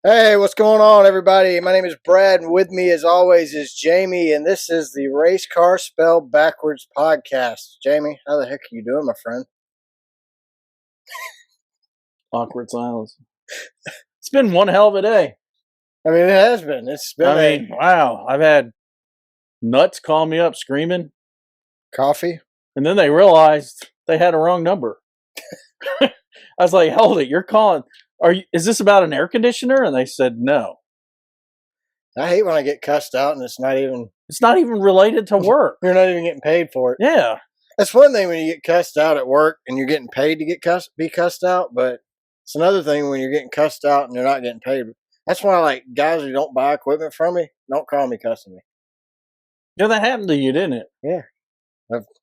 Hey, what's going on, everybody? My name is Brad, and with me, as always, is Jamie, and this is the Race Car Spelled Backwards podcast. Jamie, how the heck are you doing, my friend? Awkward silence. It's been one hell of a day. I mean, it has been. It's been Wow. I've had nuts call me up screaming, coffee. and then they realized they had a wrong number. I was like, hold it, you're calling. Is this about an air conditioner? And they said no. I hate when I get cussed out, and it's not even related to work. you're not even getting paid for it. Yeah. That's one thing when you get cussed out at work and you're getting paid to be cussed out, but it's another thing when you're getting cussed out and you're not getting paid. That's why I like guys who don't buy equipment from me, don't call me cussing me. Yeah, that happened to you, didn't it? Yeah.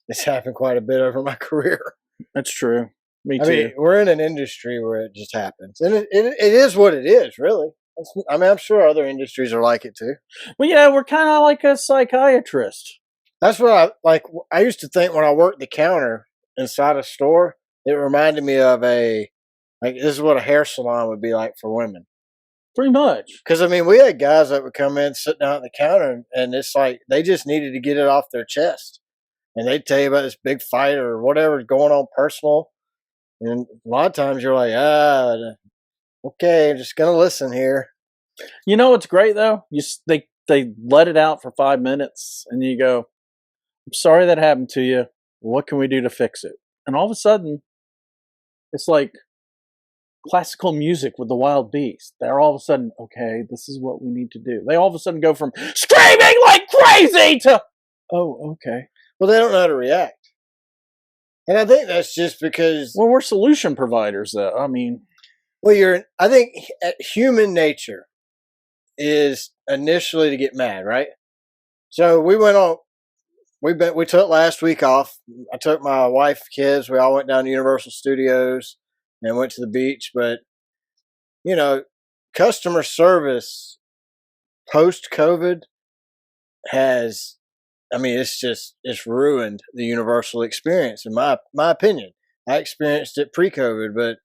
It's happened quite a bit over my career. That's true. Me too. I mean, we're in an industry where it just happens. And it is what it is, really. I'm sure other industries are like it too. Well, yeah, we're kind of like a psychiatrist. That's what I like. I used to think when I worked the counter inside a store, it reminded me of this is what a hair salon would be like for women. Pretty much. Because, I mean, we had guys that would come in, sit down at the counter, and it's like they just needed to get it off their chest. And they'd tell you about this big fight or whatever's going on personal. And a lot of times you're like, okay, I'm just going to listen here. You know what's great, though? They let it out for 5 minutes, and you go, I'm sorry that happened to you. What can we do to fix it? And all of a sudden, it's like classical music with the wild beast. They're all of a sudden, okay, this is what we need to do. They all of a sudden go from screaming like crazy to, oh, okay. Well, they don't know how to react. And I think that's just because... Well, we're solution providers, though. I mean... Well, I think human nature is initially to get mad, right? So we took last week off. I took my wife, kids. We all went down to Universal Studios and went to the beach. But, customer service post-COVID it's ruined the Universal experience, in my opinion. I experienced it pre-COVID, but,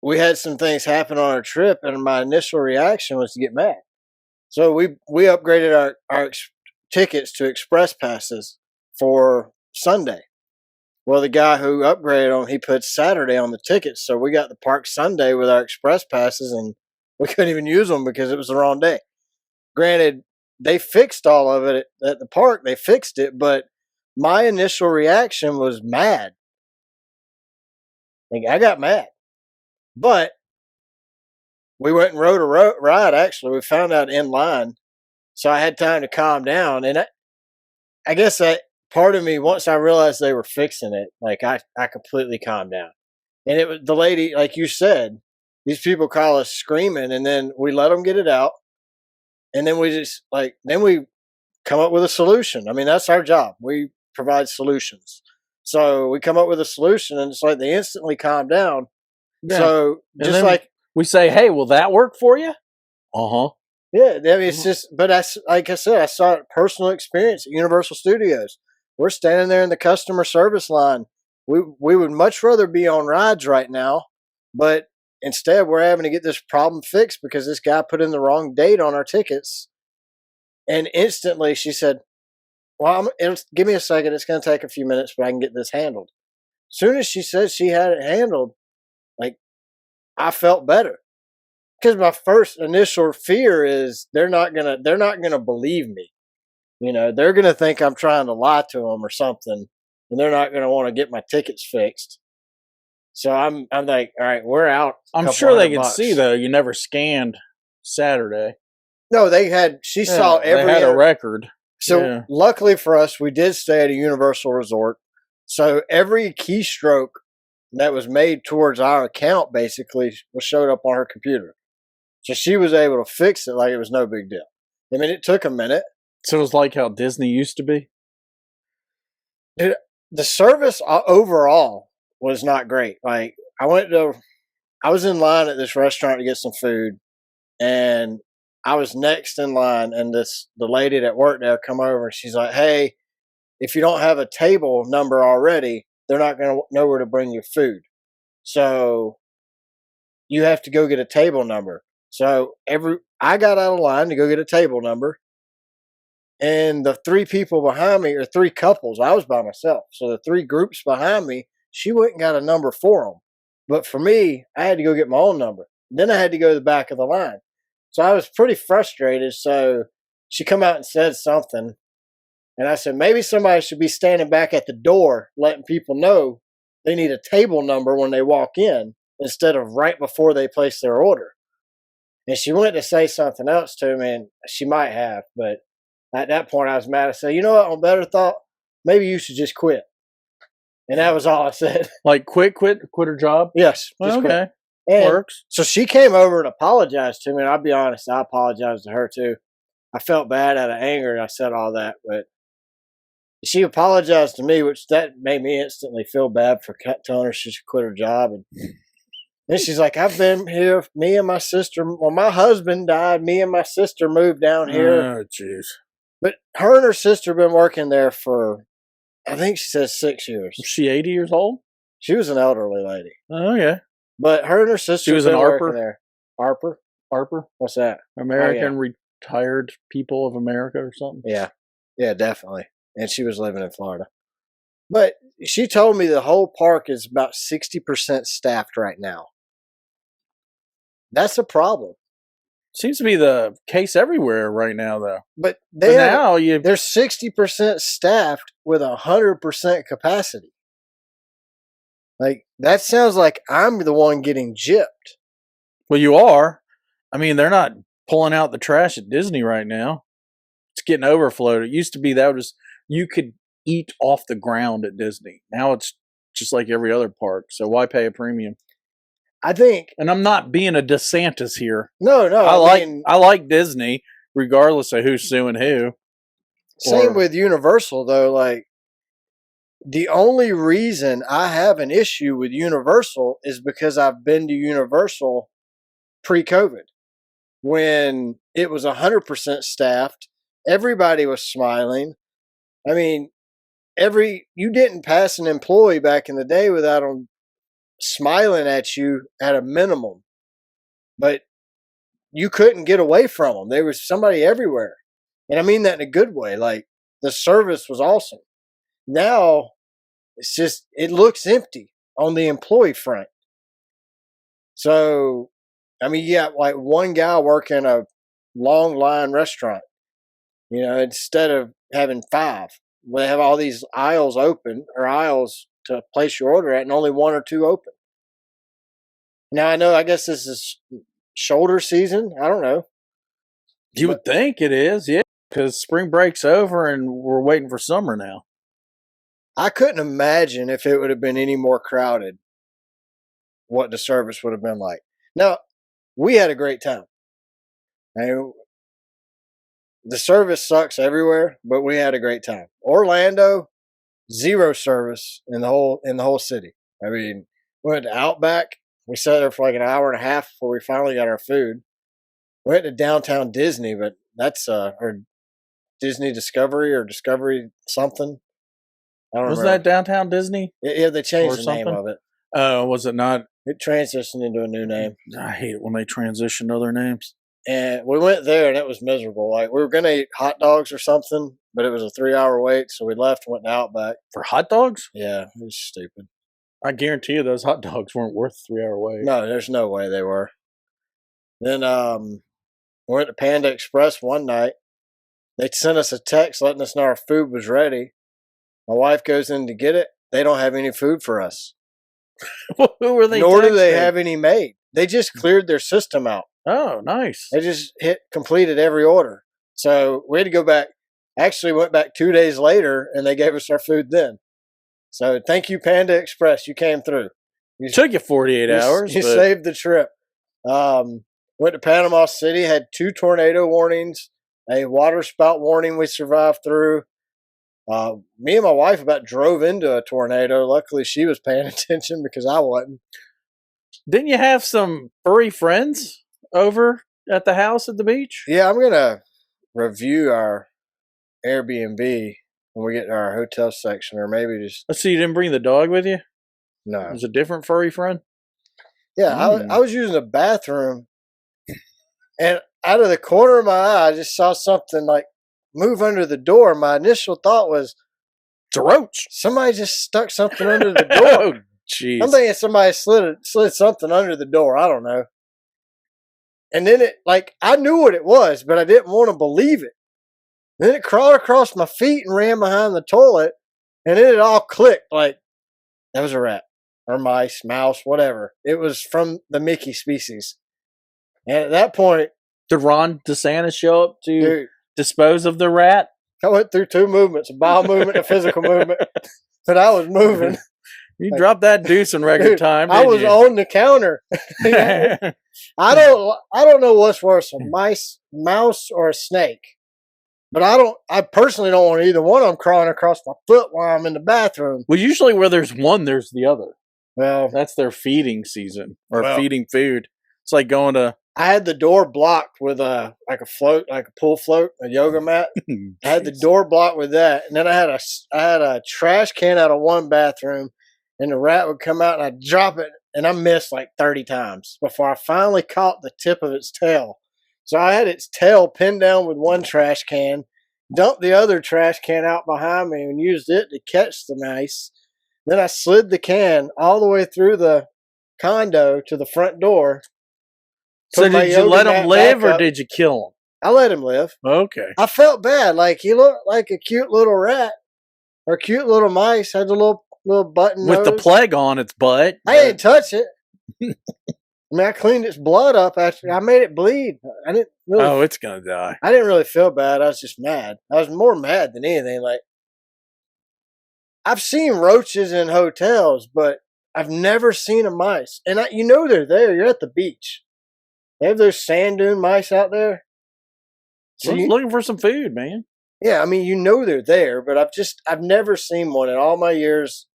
we had some things happen on our trip, and my initial reaction was to get mad. So we upgraded our tickets to express passes for Sunday. Well, the guy who upgraded them, he put Saturday on the tickets, so we got to park Sunday with our express passes, and we couldn't even use them because it was the wrong day. Granted, they fixed all of it at the park. They fixed it, but my initial reaction was mad. I got mad. But we went and rode a ride, actually. We found out in line. So I had time to calm down. And I guess that part of me, once I realized they were fixing it, I completely calmed down. And it was the lady, like you said, these people call us screaming, and then we let them get it out. And then we just then we come up with a solution. I mean, that's our job. We provide solutions. So we come up with a solution, and it's like they instantly calm down. Yeah. So just like we say, hey, will that work for you? Uh-huh. Yeah, I mean, it's just, but that's, like I said, I saw it personal experience at Universal Studios. We're standing there in the customer service line. We would much rather be on rides right now, but instead we're having to get this problem fixed because this guy put in the wrong date on our tickets. And instantly she said, well, give me a second. It's going to take a few minutes, but I can get this handled. As soon as she said she had it handled, I felt better. Because my first initial fear is they're not gonna believe me. They're gonna think I'm trying to lie to them or something, and they're not gonna want to get my tickets fixed. So I'm like, all right, we're out. I'm sure they can see though. You never scanned Saturday. No, they had. She saw every. They had a record. So luckily for us, we did stay at a Universal resort. So every keystroke that was made towards our account basically showed up on her computer. So she was able to fix it like it was no big deal. I mean, it took a minute. So it was like how Disney used to be? The service overall was not great. I was in line at this restaurant to get some food, and I was next in line, and the lady that worked there come over, and she's like, hey, if you don't have a table number already, they're not going to know where to bring you food. So you have to go get a table number. So I got out of line to go get a table number, and the three people behind me, or three couples, I was by myself. So the three groups behind me, she went and got a number for them. But for me, I had to go get my own number. Then I had to go to the back of the line. So I was pretty frustrated. So she come out and said something. And I said, maybe somebody should be standing back at the door letting people know they need a table number when they walk in instead of right before they place their order. And she went to say something else to me, and she might have, but at that point I was mad. I said, you know what, on better thought, maybe you should just quit. And that was all I said. Like quit her job? Yes. Well, okay. And works. So she came over and apologized to me, and I'll be honest, I apologized to her too. I felt bad out of anger, and I said all that, but she apologized to me, which that made me instantly feel bad for telling her she should quit her job. And then she's like, I've been here, me and my sister, well, my husband died, me and my sister moved down here. Oh, jeez. But her and her sister have been working there for, I think she says 6 years. Was she 80 years old? She was an elderly lady. Oh, yeah. But her and her sister she was an ARPer there. ARPer? ARPer? What's that? American Retired People of America or something? Yeah. Yeah, definitely. And she was living in Florida. But she told me the whole park is about 60% staffed right now. That's a problem. Seems to be the case everywhere right now, though. But they're 60% staffed with 100% capacity. Like, that sounds like I'm the one getting gypped. Well, you are. I mean, they're not pulling out the trash at Disney right now. It's getting overflowed. It used to be you could eat off the ground at Disney. Now it's just like every other park. So why pay a premium? I think, and I'm not being a DeSantis here. No, I like Disney, regardless of who's suing who. Same with Universal, though. Like, the only reason I have an issue with Universal is because I've been to Universal pre-COVID, when it was 100% staffed. Everybody was smiling. I mean, you didn't pass an employee back in the day without them smiling at you at a minimum. But you couldn't get away from them. There was somebody everywhere. And I mean that in a good way. Like, the service was awesome. Now, it looks empty on the employee front. So, I mean, you got like one guy working a long line restaurant, instead of having 5. They have all these aisles to place your order at, and only 1 or 2 open. Now, I guess this is shoulder season. I don't know. You would think it is, yeah, because spring break's over and we're waiting for summer now. I couldn't imagine if it would have been any more crowded, what the service would have been like. Now, we had a great time. The service sucks everywhere, but we had a great time. Orlando, 0 service in the whole city. I mean, we went to Outback. We sat there for like an hour and a half before we finally got our food. We went to downtown Disney, but that's or Disney Discovery or Discovery something. I don't remember. Wasn't that downtown Disney? Yeah, they changed the name of it. Oh, was it not? It transitioned into a new name. I hate it when they transition other names. And we went there, and it was miserable. Like, we were going to eat hot dogs or something, but it was a 3-hour wait, so we left and went to Outback. For hot dogs? Yeah, it was stupid. I guarantee you those hot dogs weren't worth a 3-hour wait. No, there's no way they were. Then we went to Panda Express one night. They sent us a text letting us know our food was ready. My wife goes in to get it. They don't have any food for us. Who were they Nor texting? do they have any made. They just cleared their system out. Oh, nice. They just completed every order. So we had to go back. Actually, went back 2 days later, and they gave us our food then. So thank you, Panda Express. You came through. Took you 48 hours. You saved the trip. Went to Panama City, had 2 tornado warnings, a water spout warning we survived through. Me and my wife about drove into a tornado. Luckily, she was paying attention because I wasn't. Didn't you have some furry friends over at the house at the beach? Yeah, I'm going to review our Airbnb when we get to our hotel section, or maybe just... So you didn't bring the dog with you? No. It was a different furry friend? Yeah, I was using the bathroom, and out of the corner of my eye, I just saw something like move under the door. My initial thought was, It's a roach. somebody just stuck something under the door. Oh, jeez. I'm thinking somebody slid something under the door. I don't know. And then I knew what it was, but I didn't want to believe it. Then it crawled across my feet and ran behind the toilet, and then it all clicked like that was a rat or mice, mouse, whatever. It was from the Mickey species. And at that point, did Ron DeSantis show up to dude, dispose of the rat? I went through 2 movements, a bowel movement, a physical movement, but I was moving. You dropped that deuce in record Dude, time. I was you? on the counter. I don't know what's worse, a mouse, or a snake. But I personally don't want either one of them crawling across my foot while I'm in the bathroom. Well, usually where there's one, there's the other. Well, that's their feeding season or feeding food. It's like going to. I had the door blocked with a pool float, a yoga mat. I had the door blocked with that, and then I had a trash can out of one bathroom, and the rat would come out and I'd drop it, and I missed like 30 times before I finally caught the tip of its tail. So I had its tail pinned down with one trash can, dumped the other trash can out behind me and used it to catch the mice. Then I slid the can all the way through the condo to the front door. So did you let him live or did you kill him? I let him live. Okay. I felt bad. Like he looked like a cute little rat or cute little mice. Had the little button with nose. The plague on its butt. I didn't touch it. I mean, I cleaned its blood up after I made it bleed. I didn't really. Oh, it's gonna die. I didn't really feel bad. I was just mad. I was more mad than anything. Like I've seen roaches in hotels, but I've never seen a mice. And they're there. You're at the beach. They have those sand dune mice out there. So looking for some food, man. Yeah, I mean, they're there, but I've never seen one in all my years.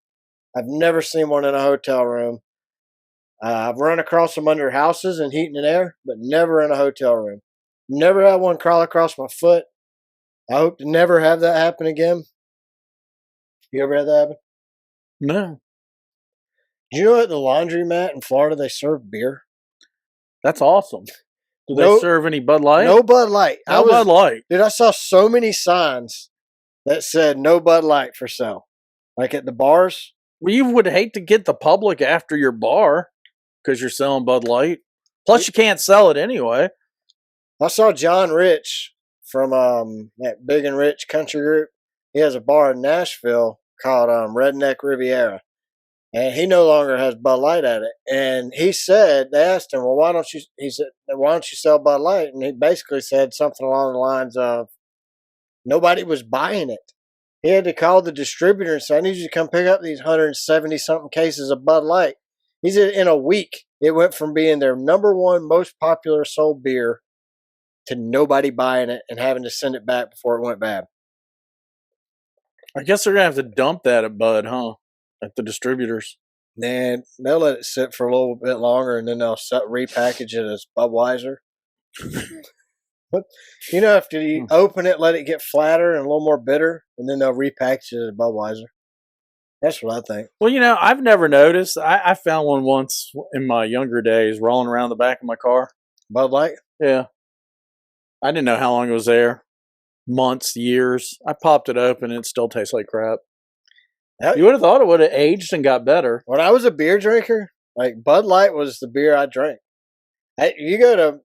I've never seen one in a hotel room. I've run across them under houses and heating and air, but never in a hotel room. Never had one crawl across my foot. I hope to never have that happen again. You ever had that happen? No. Do you know at the laundromat in Florida they serve beer? That's awesome. Do they serve any Bud Light? No Bud Light. No Bud Light. Dude, I saw so many signs that said no Bud Light for sale. Like at the bars. Well, you would hate to get the public after your bar because you're selling Bud Light. Plus, you can't sell it anyway. I saw John Rich from that Big and Rich country group. He has a bar in Nashville called Redneck Riviera. And he no longer has Bud Light at it. And he said, they asked him, well, why don't you sell Bud Light? And he basically said something along the lines of, nobody was buying it. He had to call the distributor and say, I need you to come pick up these 170-something cases of Bud Light. He said in a week, it went from being their number one most popular sold beer to nobody buying it and having to send it back before it went bad. I guess they're going to have to dump that at Bud, huh? At the distributors. Then they'll let it sit for a little bit longer and then they'll repackage it as Budweiser. But after you open it, let it get flatter and a little more bitter, and then they'll repackage it as Budweiser. That's what I think. Well, I've never noticed. I found one once in my younger days rolling around the back of my car. Bud Light? Yeah. I didn't know how long it was there. Months, years. I popped it open and it still tastes like crap. You would have thought it would have aged and got better. When I was a beer drinker, like Bud Light was the beer I drank. You go to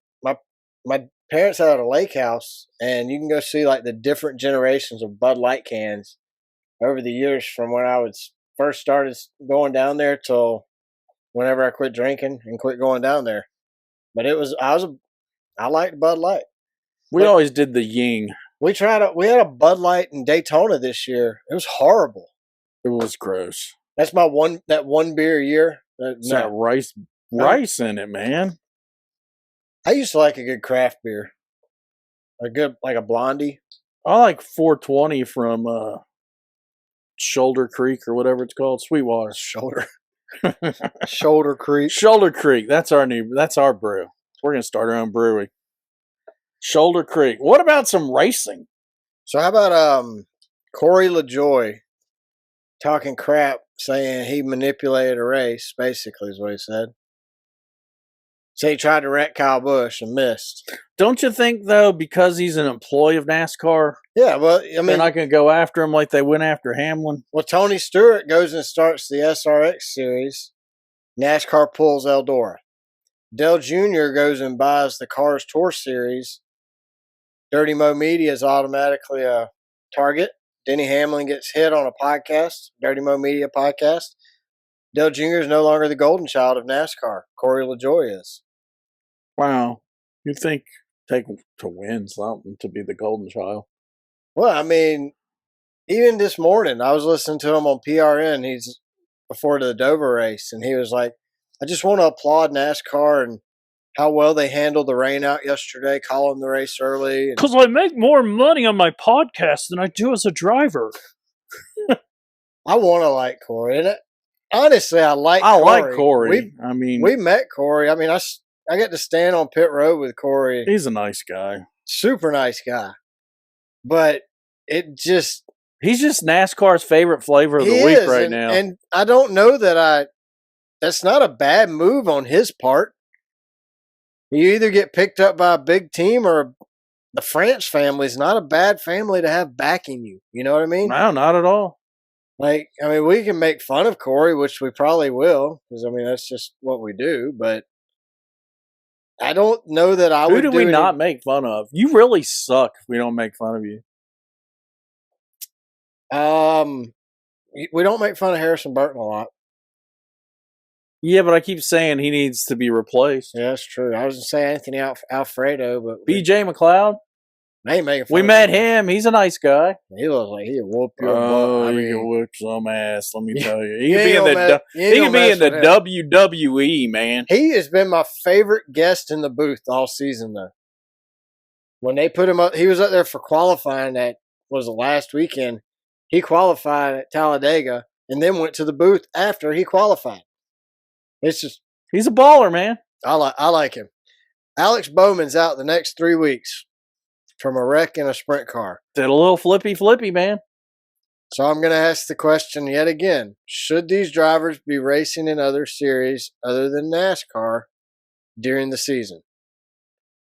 my parents had a lake house, and you can go see like the different generations of Bud Light cans over the years from when I was first started going down there till whenever I quit drinking and quit going down there. But I liked Bud Light. We always did the Ying. We had a Bud Light in Daytona this year. It was horrible. It was gross. That's that one beer a year. It's that rice in it, man. I used to like a good craft beer. Like a Blondie. I like 420 from Shoulder Creek or whatever it's called. Sweetwater. Shoulder Creek. Shoulder Creek. That's our brew. We're going to start our own brewery. Shoulder Creek. What about some racing? So how about Corey LaJoy talking crap, saying he manipulated a race, basically is what he said. So he tried to wreck Kyle Busch and missed. Don't you think, though, because he's an employee of NASCAR, Yeah, well, I they're mean, not going to go after him like they went after Hamlin? well, Tony Stewart goes and starts the SRX series. NASCAR pulls Eldora. Dale Jr. goes and buys the Cars Tour series. Dirty Mo Media is automatically a target. Denny Hamlin gets hit on a podcast, Dirty Mo Media podcast. Dale Jr. is no longer the golden child of NASCAR. Corey LaJoie is. Wow. You'd think take to win something to be the golden child. Well, I mean, even this morning, I was listening to him on PRN. He's before the Dover race, and he was like, I just want to applaud NASCAR and how well they handled the rain out yesterday, calling the race early. Because I make more money on my podcast than I do as a driver. I want to like Corey. And honestly, I like Corey. We met Corey. I mean, I get to stand on pit road with Corey. He's a nice guy. Super nice guy. But he's just NASCAR's favorite flavor of the week right now. And I don't know that's not a bad move on his part. You either get picked up by a big team or the France family is not a bad family to have backing you. You know what I mean? No, not at all. Like, I mean, we can make fun of Corey, which we probably will, because, I mean, that's just what we do. But I don't know that I would. Who do we not make fun of? You really suck if we don't make fun of you. We don't make fun of Harrison Burton a lot. Yeah, but I keep saying he needs to be replaced. Yeah, that's true. I was going to say Anthony Alfredo, but B.J. McLeod? They ain't making fun We of met him. He's a nice guy. He looks like he'll whoop your butt. Oh, I he mean, can whoop some ass, let me tell you. He you can ain't be in the gonna mess with WWE, man. He has been my favorite guest in the booth all season, though. When they put him up, he was up there for qualifying that was the last weekend. He qualified at Talladega and then went to the booth after he qualified. It's just He's a baller, man. I like him. Alex Bowman's out the next 3 weeks from a wreck in a sprint car. Did a little flippy, man. So I'm going to ask the question yet again. Should these drivers be racing in other series other than NASCAR during the season?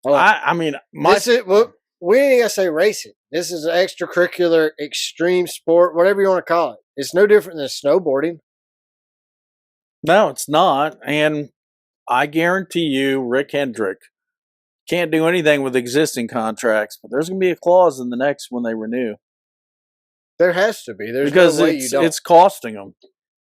We ain't going to say racing. This is an extracurricular, extreme sport, whatever you want to call it. It's no different than snowboarding. No, it's not. And I guarantee you, Rick Hendrick can't do anything with existing contracts, but there's going to be a clause in the next when they renew. There has to be. There's because no way you don't. It's costing them.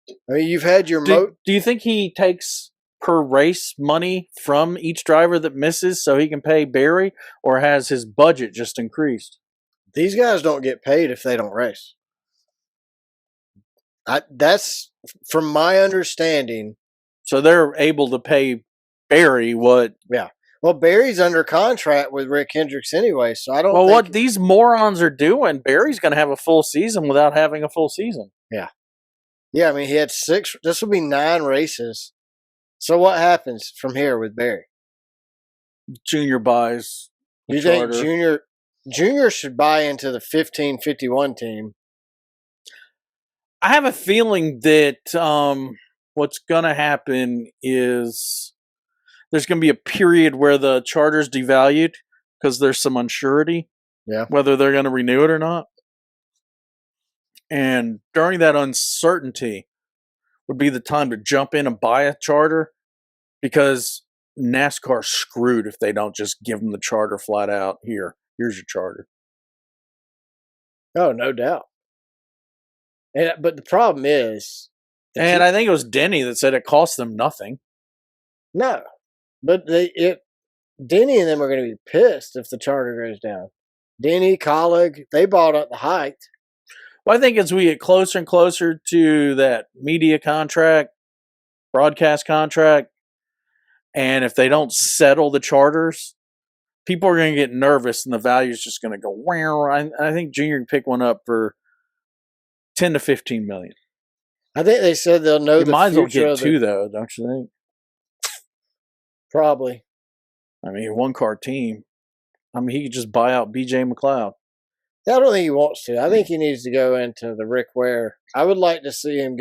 I mean, you've had your Do you think he takes per race money from each driver that misses so he can pay Barry, or has his budget just increased? These guys don't get paid if they don't race. That's from my understanding. So they're able to pay Barry what? Yeah. Well, Barry's under contract with Rick Hendricks anyway, so I don't. Well, what these morons are doing, Barry's going to have a full season without having a full season. Yeah. Yeah, I mean, he had 6. This will be 9 races. So what happens from here with Barry? Junior buys. You think Junior should buy into the 1551 team? I have a feeling that what's going to happen is there's going to be a period where the charter's devalued because there's some unsurety, whether they're going to renew it or not. And during that uncertainty would be the time to jump in and buy a charter, because NASCAR's screwed if they don't just give them the charter flat out. Here's your charter. Oh, no doubt. But the problem is... And I think it was Denny that said it cost them nothing. No. But Denny and them are going to be pissed if the charter goes down. Denny, Colleague, they bought up the height. Well, I think as we get closer and closer to that media contract, broadcast contract, and if they don't settle the charters, people are going to get nervous and the value is just going to go, wow. I think Junior can pick one up for 10 to 15 million. I think they said they'll know the might as well future get 2, though, don't you think? Probably. I mean, 1-car team. I mean, he could just buy out B.J. McLeod. I don't think he wants to. I think he needs to go into the Rick Ware. I would like to see him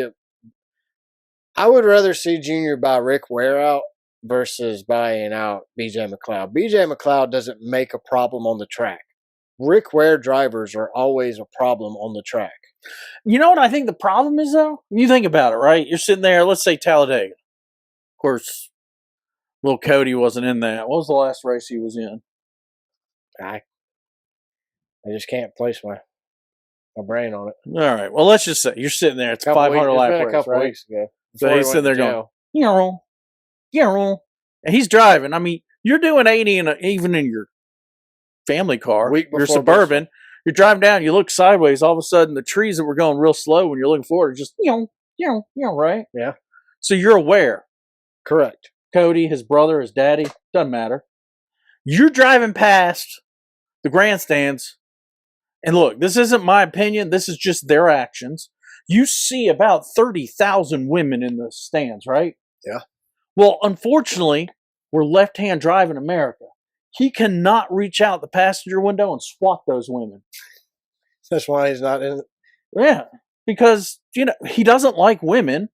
I would rather see Junior buy Rick Ware out versus buying out BJ McLeod. BJ McLeod doesn't make a problem on the track. Rick Ware drivers are always a problem on the track. You know what I think the problem is, though? You think about it, right? You're sitting there, let's say Talladega. Of course, little Cody wasn't in that. What was the last race he was in? I just can't place my brain on it. All right. Well, let's just say you're sitting there. It's a 500 lap race, a couple right? weeks ago. So he's sitting there going, and he's driving. I mean, you're doing 80 even in your family car. You're Suburban. You're driving down. You look sideways. All of a sudden, the trees that were going real slow when you're looking forward are just, right? Yeah. So you're aware. Correct. Cody, his brother, his daddy, doesn't matter. You're driving past the grandstands. And look, this isn't my opinion. This is just their actions. You see about 30,000 women in the stands, right? Yeah. Well, unfortunately, we're left-hand drive in America. He cannot reach out the passenger window and swat those women. That's why he's not in it. Yeah, because, he doesn't like women.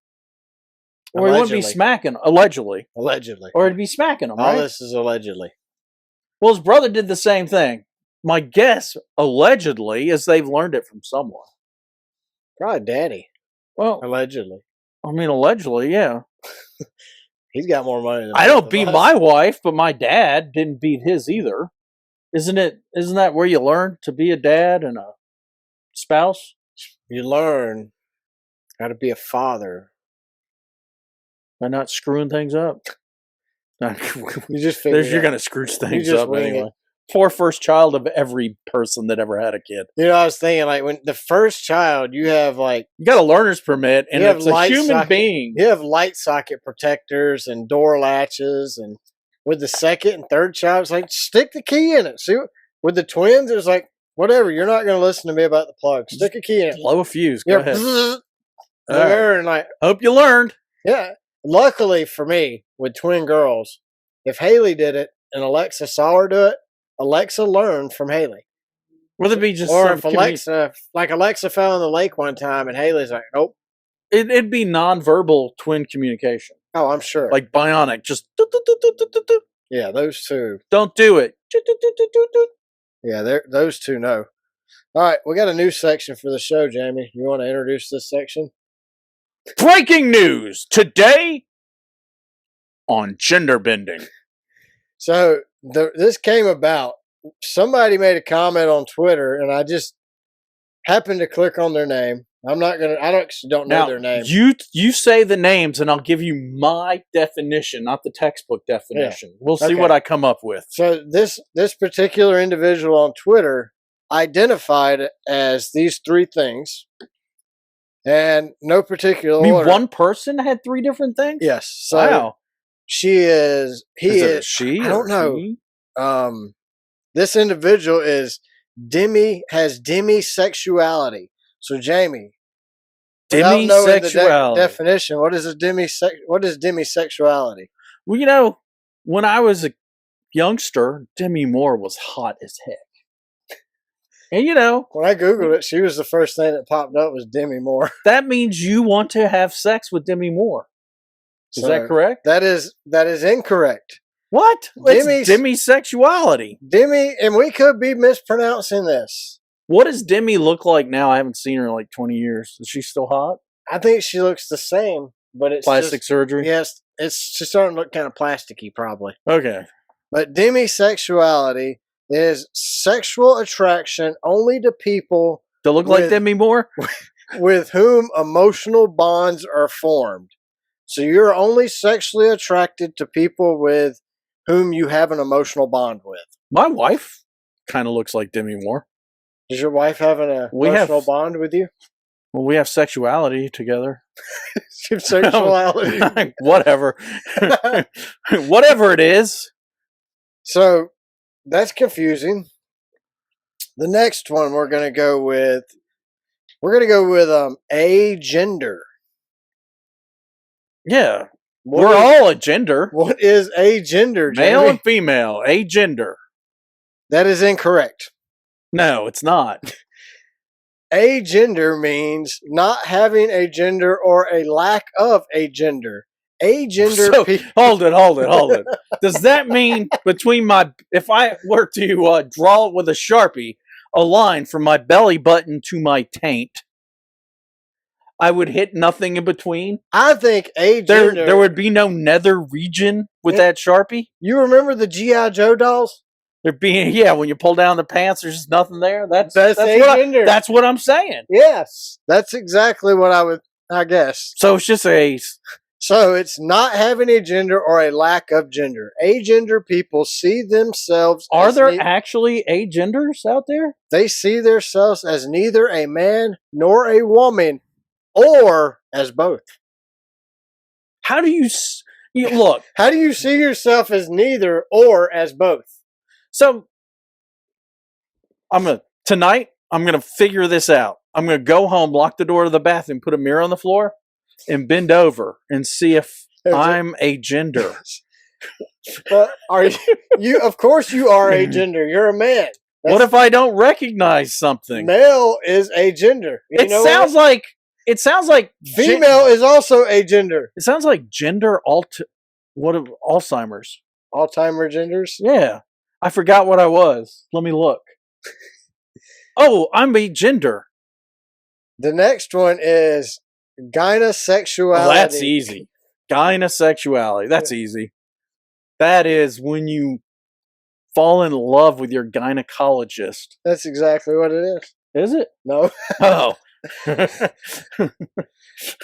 Or he wouldn't be smacking, allegedly. Allegedly. Or he'd be smacking them, right? All this is allegedly. Well, his brother did the same thing. My guess, allegedly, is they've learned it from someone. Probably daddy. Well, allegedly. I mean, allegedly, yeah. He's got more money than I don't beat my wife, but my dad didn't beat his either. Isn't that where you learn to be a dad and a spouse? You learn how to be a father By not screwing things up. You just figure you're going to screw things up anyway. It. Poor first child of every person that ever had a kid. I was thinking, like, when the first child, you have, like... You got a learner's permit, and it's a human being. You have light socket protectors and door latches, and with the second and third child, it's like, stick the key in it. See, with the twins, it was like, whatever, you're not going to listen to me about the plug. Stick a key in it. Blow a fuse. Go ahead. Right. And like, hope you learned. Yeah. Luckily for me, with twin girls, if Haley did it and Alexa saw her do it, Alexa learned from Haley. Would it be just or if Alexa fell in the lake one time and Haley's like, nope. It'd be nonverbal twin communication. Oh, I'm sure. Like bionic, just yeah, those two. Don't do it. Yeah, those two know. All right, we got a new section for the show, Jamie. You want to introduce this section? Breaking news today on gender bending. So this came about. Somebody made a comment on Twitter, and I just happened to click on their name. I don't know their name. You say the names, and I'll give you my definition, not the textbook definition. Yeah. We'll see what I come up with. So this particular individual on Twitter identified it as these three things, and no particular order. One person had three different things? Yes. So wow. He is she? I don't know. This individual has demisexuality. So Jamie, demisexuality definition. What is demisexuality? Well, when I was a youngster, Demi Moore was hot as heck. And when I Googled it, she was the first thing that popped up was Demi Moore. That means you want to have sex with Demi Moore. Is that correct? That is incorrect. What? It's demisexuality. Demi, and we could be mispronouncing this. What does Demi look like now? I haven't seen her in like 20 years. Is she still hot? I think she looks the same, but it's plastic surgery? Yes, it's just starting to look kind of plasticky, probably. Okay. But demisexuality is sexual attraction only to people that look like Demi Moore, with whom emotional bonds are formed. So you're only sexually attracted to people with whom you have an emotional bond with. My wife kind of looks like Demi Moore. Does your wife have an emotional bond with you? Well, we have sexuality together. Sexuality. Whatever. Whatever it is. So that's confusing. The next one we're going to go with agender. Yeah. We're all a gender. What is agender, Jamie? Male and female. Agender. That is incorrect. No, it's not. Agender means not having a gender or a lack of a gender. agender So, people. hold it. Does that mean if I were to draw with a Sharpie a line from my belly button to my taint, I would hit nothing in between? I think agender. There would be no nether region with that Sharpie? You remember the G.I. Joe dolls? There being, when you pull down the pants, there's just nothing there. That's agender. That's what I'm saying. Yes, that's exactly what I guess. So it's just So it's not having a gender or a lack of gender. Agender people see themselves. Are there actually agenders out there? They see themselves as neither a man nor a woman, or as both. How do you look? How do you see yourself as neither or as both? So tonight I'm gonna figure this out. I'm gonna go home, lock the door to the bathroom, put a mirror on the floor, and bend over and see if I'm a gender. But are you? Of course, you are a gender. You're a man. What if I don't recognize something? Male is a gender. It sounds like female is also a gender. It sounds like Alzheimer's. Alzheimer's genders. Yeah, I forgot what I was. Let me look. Oh, I'm a gender. The next one is gynosexuality. Oh, that's easy. Gynosexuality. That's easy. That is when you fall in love with your gynecologist. That's exactly what it is. Is it? No. Oh.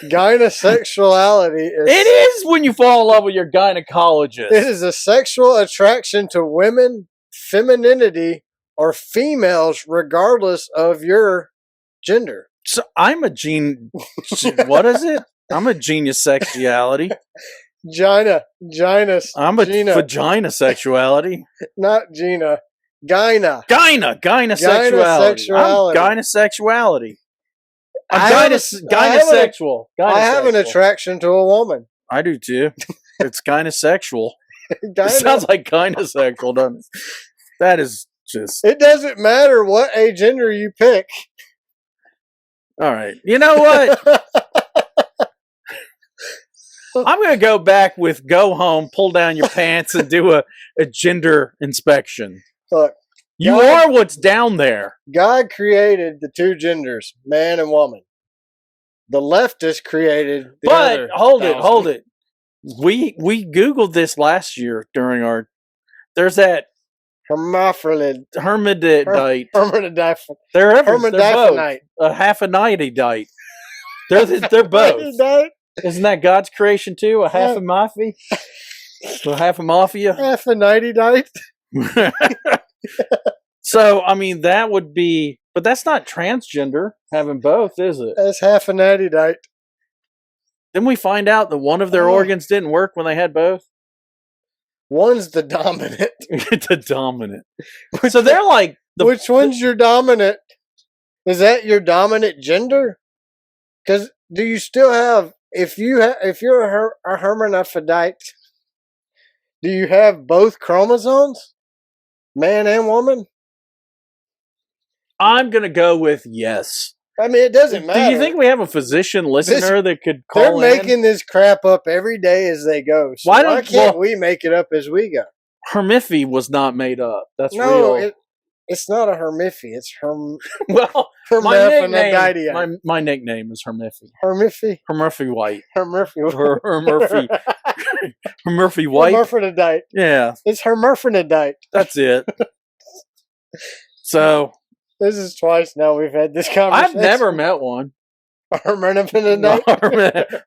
Gynosexuality is... It is when you fall in love with your gynecologist. It is a sexual attraction to women, femininity, or females regardless of your gender. So I'm a what is it? I'm a genius sexuality. Gina. I'm a vagina sexuality. Not Gina. Gyna. Gynosexuality. I'm gynosexuality. I'm gynosexual. I have an attraction to a woman. I do too. It's gynosexual. It sounds like gynosexual, doesn't it? That is just... It doesn't matter what agender you pick. All right. You know what? I'm going to go back with go home, pull down your pants, and do a gender inspection. Look, you are what's down there. God created the two genders, man and woman. The leftist created the other. Hold it. We Googled this last year during our... There's that... Hermaphrodite. Hermaphrodite. They're both. A half a nighty-dite. They're both. Isn't that God's creation too? A half a mafia? A half a mafia? Half a nighty-dite. So, I mean, that would be... But that's not transgender, having both, is it? That's half a nighty-dite. Didn't we find out that one of their organs didn't work when they had both? One's the dominant. The dominant. So they're like... Which one's your dominant? Is that your dominant gender? Because do you still have... If you're a hermaphrodite, do you have both chromosomes? Man and woman? I'm going to go with yes. I mean, it doesn't matter. Do you think we have a physician listener that could call in? They're making this crap up every day as they go. So why can't we make it up as we go? Hermiphy was not made up. That's real. It's not a hermiphy. It's well, hermaphrodite. My nickname is Hermiphy. Hermiphy? Hermurphy White. Hermurphy. Hermurphy White. Hermaphrodite. Yeah. It's hermaphrodite. That's it. So... This is twice now we've had this conversation. I've never met one. A hermaphrodite? No,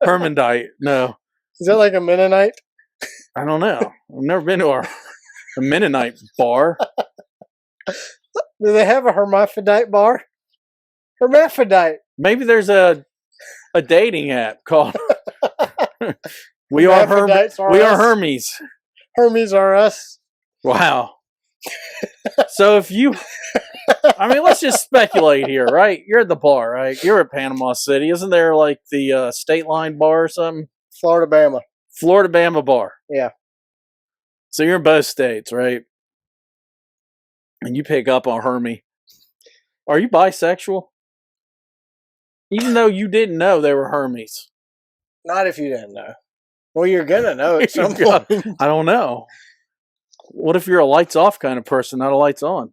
Hermandite. No. Is that like a Mennonite? I don't know. I've never been to a Mennonite bar. Do they have a hermaphrodite bar? Hermaphrodite. Maybe there's a dating app called We Are Hermes. Hermes are us. Wow. So if you... I mean, let's just speculate here, right? You're at the bar, right? You're at Panama City. Isn't there like the State Line bar or something? Florida Bama bar. Yeah. So you're in both states, right? And you pick up on Hermie. Are you bisexual? Even though you didn't know they were Hermes. Not if you didn't know. Well, you're gonna know at some point. I don't know. What if you're a lights off kind of person, not a lights on?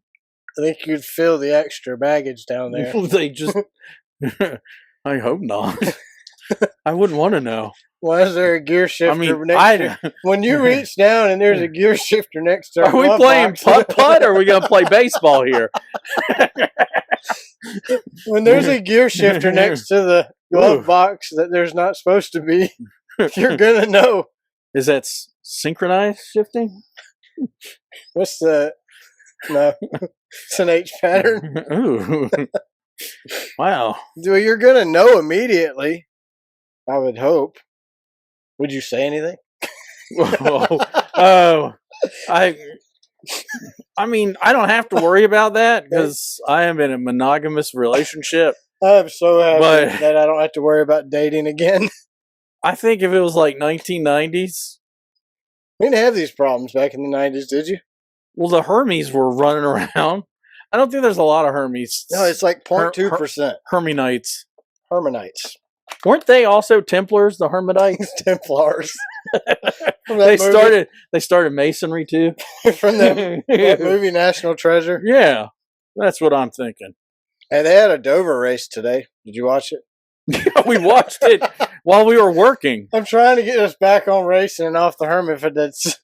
I think you'd feel the extra baggage down there. They just. I hope not. I wouldn't want to know. Why is there a gear shifter next to when you reach down and there's a gear shifter next to Are we playing putt-putt or are we going to play baseball here? When there's a gear shifter next to the glove box that there's not supposed to be, you're going to know. Is that synchronized shifting? What's the... No. It's an H pattern. Ooh. Wow. Well, you're going to know immediately. I would hope. Would you say anything? Oh, I mean, I don't have to worry about that because I am in a monogamous relationship. I'm so happy that I don't have to worry about dating again. I think if it was like 1990s. We didn't have these problems back in the 90s, did you? Well, the Hermes were running around. I don't think there's a lot of Hermes. No, it's like 0.2%. Hermenites. Hermanites. Weren't they also Templars, the Hermetites? Templars. They started masonry too. From that movie National Treasure? Yeah. That's what I'm thinking. And they had a Dover race today. Did you watch it? We watched it while we were working. I'm trying to get us back on racing and off the hermaphrodites.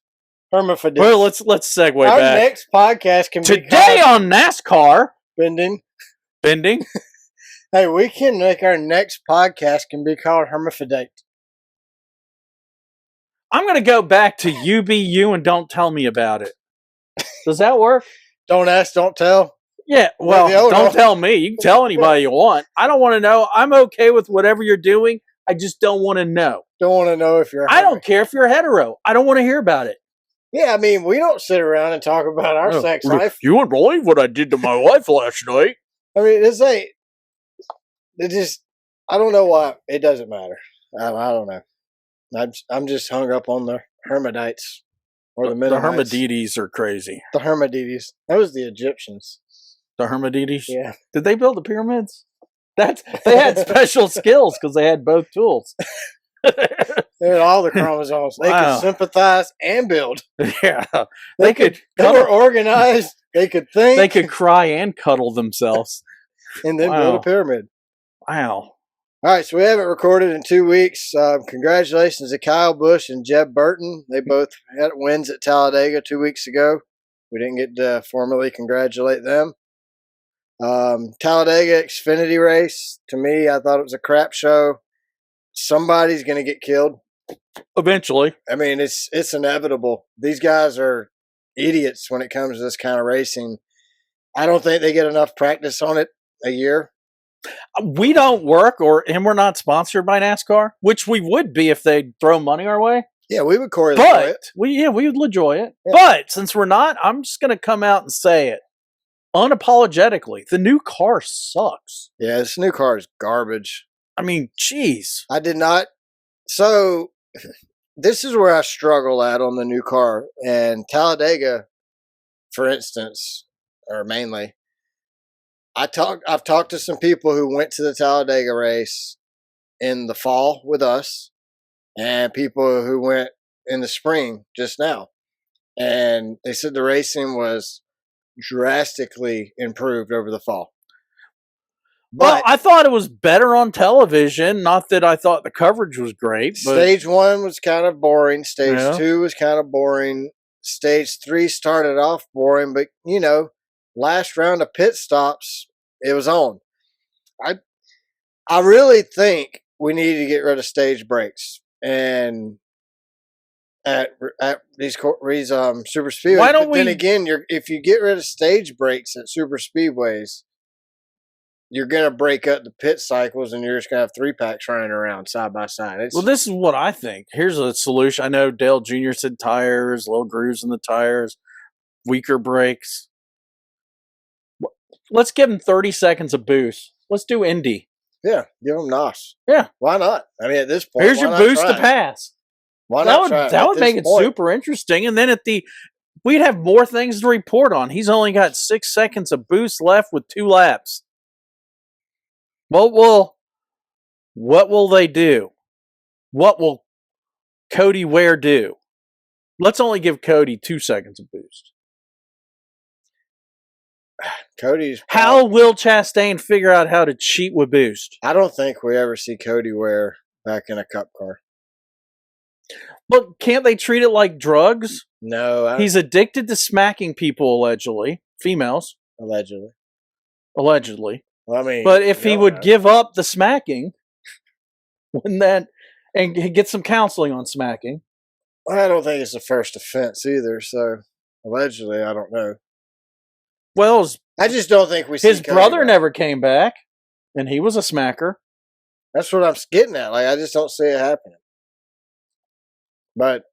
Well, let's segue Our back. Our next podcast can be today on NASCAR. Bending. Hey, we can make our next podcast can be called Hermaphrodite. I'm going to go back to you be you and don't tell me about it. Does that work? Don't ask, don't tell. Yeah, well, don't tell me. You can tell anybody you want. I don't want to know. I'm okay with whatever you're doing. I just don't want to know. Don't want to know if you're I don't care if you're hetero. I don't want to hear about it. Yeah, I mean, we don't sit around and talk about our sex life. You wouldn't believe what I did to my wife last night. I mean, I don't know why. It doesn't matter. I don't know. I'm just hung up on the Hermodites or the Mennonites. The Hermodites are crazy. The Hermodites. That was the Egyptians. The Hermodites? Yeah. Did they build the pyramids? They had special skills because they had both tools. They had all the chromosomes. They could sympathize and build. Yeah. They were organized. They could think. They could cry and cuddle themselves. And then build a pyramid. Wow. All right, so we haven't recorded in 2 weeks. Congratulations to Kyle Busch and Jeb Burton. They both had wins at Talladega 2 weeks ago. We didn't get to formally congratulate them. Talladega Xfinity race, to me, I thought it was a crap show. Somebody's going to get killed. Eventually. I mean, it's inevitable. These guys are idiots when it comes to this kind of racing. I don't think they get enough practice on it a year. We don't work, and we're not sponsored by NASCAR, which we would be if they throw money our way. Yeah, we would enjoy it. We would enjoy it. Yeah. But since we're not, I'm just going to come out and say it unapologetically. The new car sucks. Yeah, this new car is garbage. I mean, geez. I did not. So this is where I struggle at on the new car. And Talladega, for instance, or mainly, I've talked to some people who went to the Talladega race in the fall with us and people who went in the spring just now. And they said the racing was drastically improved over the fall. But I thought it was better on television. Not that I thought the coverage was great. But Stage 1 was kind of boring. Stage 2 was kind of boring. Stage 3 started off boring, but last round of pit stops, it was on. I really think we need to get rid of stage breaks and at these super speedways. Why don't we? Then again, if you get rid of stage breaks at super speedways, you're gonna break up the pit cycles, and you're just gonna have 3-packs running around side by side. Well, this is what I think. Here's a solution. I know Dale Jr. said tires, little grooves in the tires, weaker brakes. Let's give them 30 seconds of boost. Let's do Indy. Yeah, give them NOS. Yeah. Why not? I mean, at this point, here's your boost to pass. Why not? That would make it super interesting. And then we'd have more things to report on. He's only got 6 seconds of boost left with 2 laps. What will they do? What will Cody Ware do? Let's only give Cody 2 seconds of boost. Cody's. How will Chastain figure out how to cheat with boost? I don't think we ever see Cody Ware back in a cup car. But can't they treat it like drugs? No. He's addicted to smacking people, allegedly. Females. Allegedly. Well, I mean. But if he would give up the smacking, wouldn't that, and get some counseling on smacking? I don't think it's the first offense either, so allegedly, I don't know. Well, I just don't think we see his Cody brother back. never came back, and he was a smacker. That's what I'm getting at. Like, I just don't see it happening. But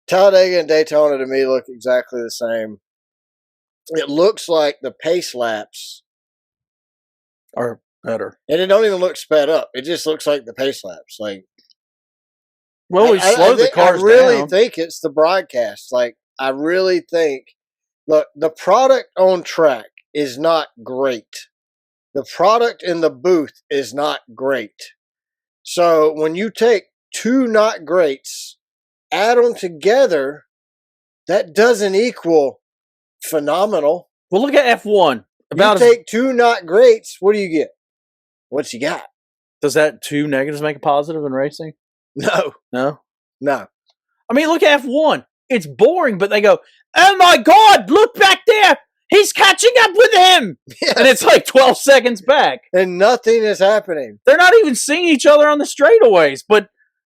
Talladega and Daytona to me look exactly the same. It looks like the pace laps Or better. and it don't even look sped up. It just looks like the pace laps. Like, well, we slowed the cars I really down. think it's the broadcast. Like, I really think, look, the product on track is not great. The product in the booth is not great. So when you take two not greats, add them together, that doesn't equal phenomenal. Well, look at F1. You take two not greats, what do you get? What you got? Does that 2 negatives make a positive in racing? No. No? No. I mean, look at F1. It's boring, but they go, oh my God, look back there. He's catching up with him. Yes. And it's like 12 seconds back. And nothing is happening. They're not even seeing each other on the straightaways, but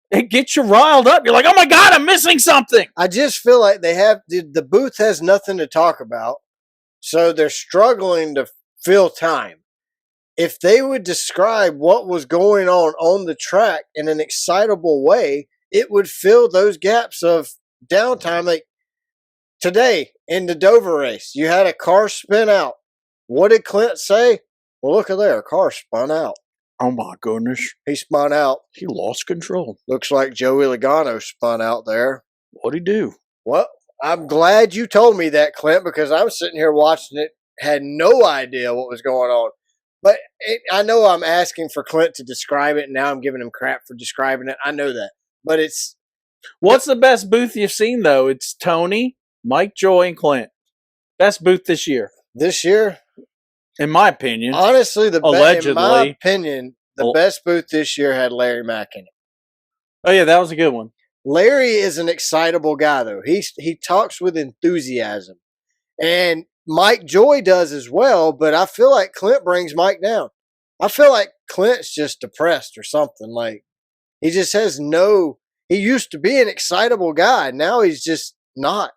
it gets you riled up. You're like, oh my God, I'm missing something. I just feel like they have, the booth has nothing to talk about. So they're struggling to fill time. If they would describe what was going on the track in an excitable way, it would fill those gaps of downtime. Like today in the Dover race, you had a car spin out. What did Clint say? Well, look at there, a car spun out. Oh my goodness. He spun out. He lost control. Looks like Joey Logano spun out there. What'd he do? Well, I'm glad you told me that, Clint, because I was sitting here watching it, had no idea what was going on. But I know I'm asking for Clint to describe it, and now I'm giving him crap for describing it. I know that. But it's... What's the best booth you've seen, though? It's Tony, Mike Joy, and Clint. Best booth this year. This year? In my opinion. Honestly, in my opinion, the Oh. best booth this year had Larry Mack in it. Oh, yeah, that was a good one. Larry is an excitable guy, though. He talks with enthusiasm. And Mike Joy does as well, but I feel like Clint brings Mike down. I feel like Clint's just depressed or something. Like, he just has no... He used to be an excitable guy. Now he's just not.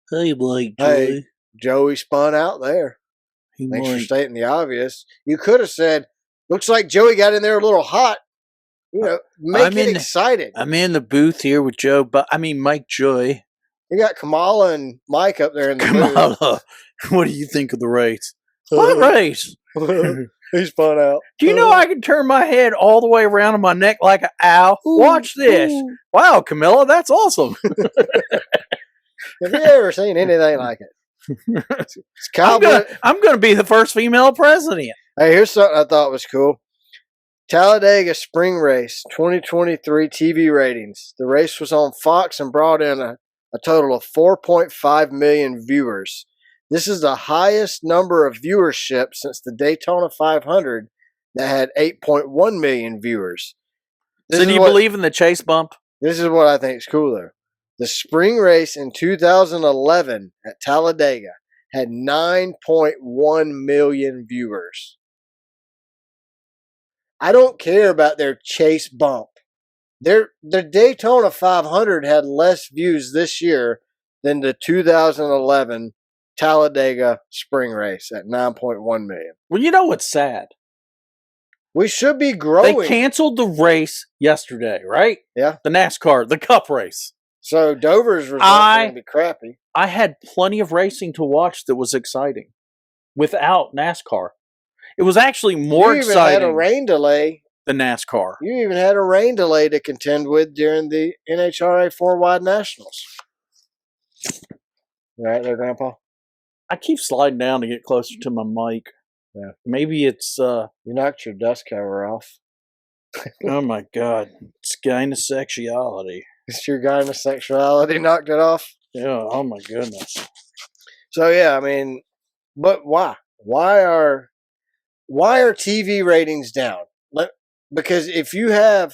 Hey, Mike Joy. Hey, Joey spun out there. Hey, Thanks for stating the obvious. You could have said, looks like Joey got in there a little hot. You know, make it excited. I'm in the booth here with Mike Joy. You got Kamala and Mike up there in the Kamala, what do you think of the race? What race? He spun out. Do you know I can turn my head all the way around on my neck like an owl? Watch this. Ooh. Wow, Camilla, that's awesome. Have you ever seen anything like it? It's cowboy. I'm gonna be the first female president. Hey, here's something I thought was cool. Talladega Spring Race 2023 TV ratings. The race was on Fox and brought in a total of 4.5 million viewers. This is the highest number of viewership since the Daytona 500 that had 8.1 million viewers. So do you believe in the chase bump? This is what I think is cool, though. The spring race in 2011 at Talladega had 9.1 million viewers. I don't care about their chase bump. Their Daytona 500 had less views this year than the 2011 Talladega spring race at 9.1 million. Well, you know what's sad? We should be growing. They canceled the race yesterday, right? Yeah. The NASCAR, the Cup race. So Dover's results are going to be crappy. I had plenty of racing to watch that was exciting without NASCAR. It was actually more exciting. You even had a rain delay. Than NASCAR. You even had a rain delay to contend with during the NHRA 4-wide nationals. Right there, Grandpa? I keep sliding down to get closer to my mic. Yeah. Maybe it's you knocked your dust cover off. Oh my God. It's gynecosexuality. It's your gynecosexuality knocked it off. Yeah, oh my goodness. So yeah, I mean, but why? Why are TV ratings down? Because if you have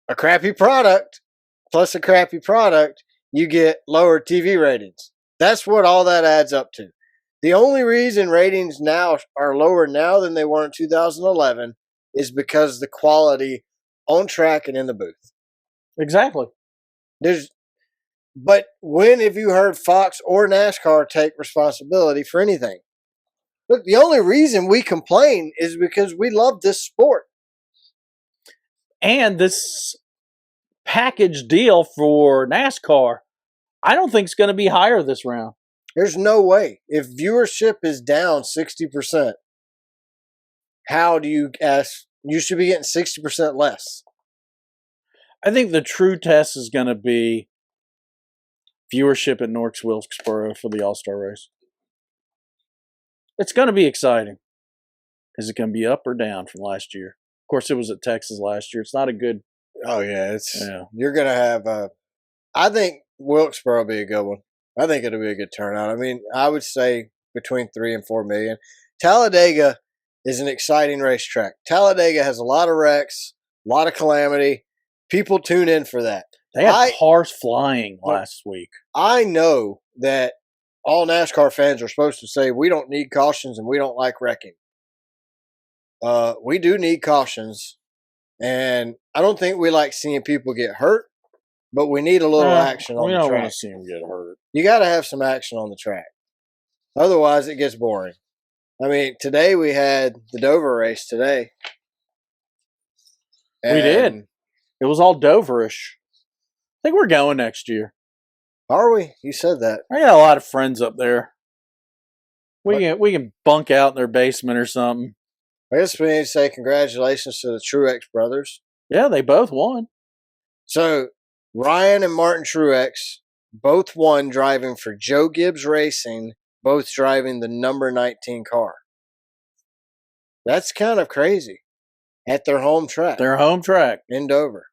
a crappy product plus a crappy product, you get lower TV ratings. That's what all that adds up to. The only reason ratings now are lower now than they were in 2011 is because the quality on track and in the booth. Exactly. But when have you heard Fox or NASCAR take responsibility for anything? Look, the only reason we complain is because we love this sport. And this package deal for NASCAR, I don't think it's going to be higher this round. There's no way. If viewership is down 60%, how do you ask? You should be getting 60% less. I think the true test is going to be viewership at North Wilkesboro for the All-Star race. It's going to be exciting. Is it going to be up or down from last year? Of course, it was at Texas last year. It's not a good. Oh yeah, you're gonna have. I think Wilkesboro will be a good one. I think it'll be a good turnout. I mean, I would say between 3 and 4 million. Talladega is an exciting racetrack. Talladega has a lot of wrecks, a lot of calamity. People tune in for that. They had cars flying last week. I know that all NASCAR fans are supposed to say we don't need cautions and we don't like wrecking. We do need cautions, and I don't think we like seeing people get hurt, but we need a little action on the track. We don't want to see them get hurt. You got to have some action on the track. Otherwise, it gets boring. I mean, today we had the Dover race today. We did. It was all Doverish. I think we're going next year. Are we? You said that. I got a lot of friends up there. We can bunk out in their basement or something. I guess we need to say congratulations to the Truex brothers. Yeah, they both won. So Ryan and Martin Truex both won driving for Joe Gibbs Racing, both driving the number 19 car. That's kind of crazy. At their home track. Their home track. In Dover.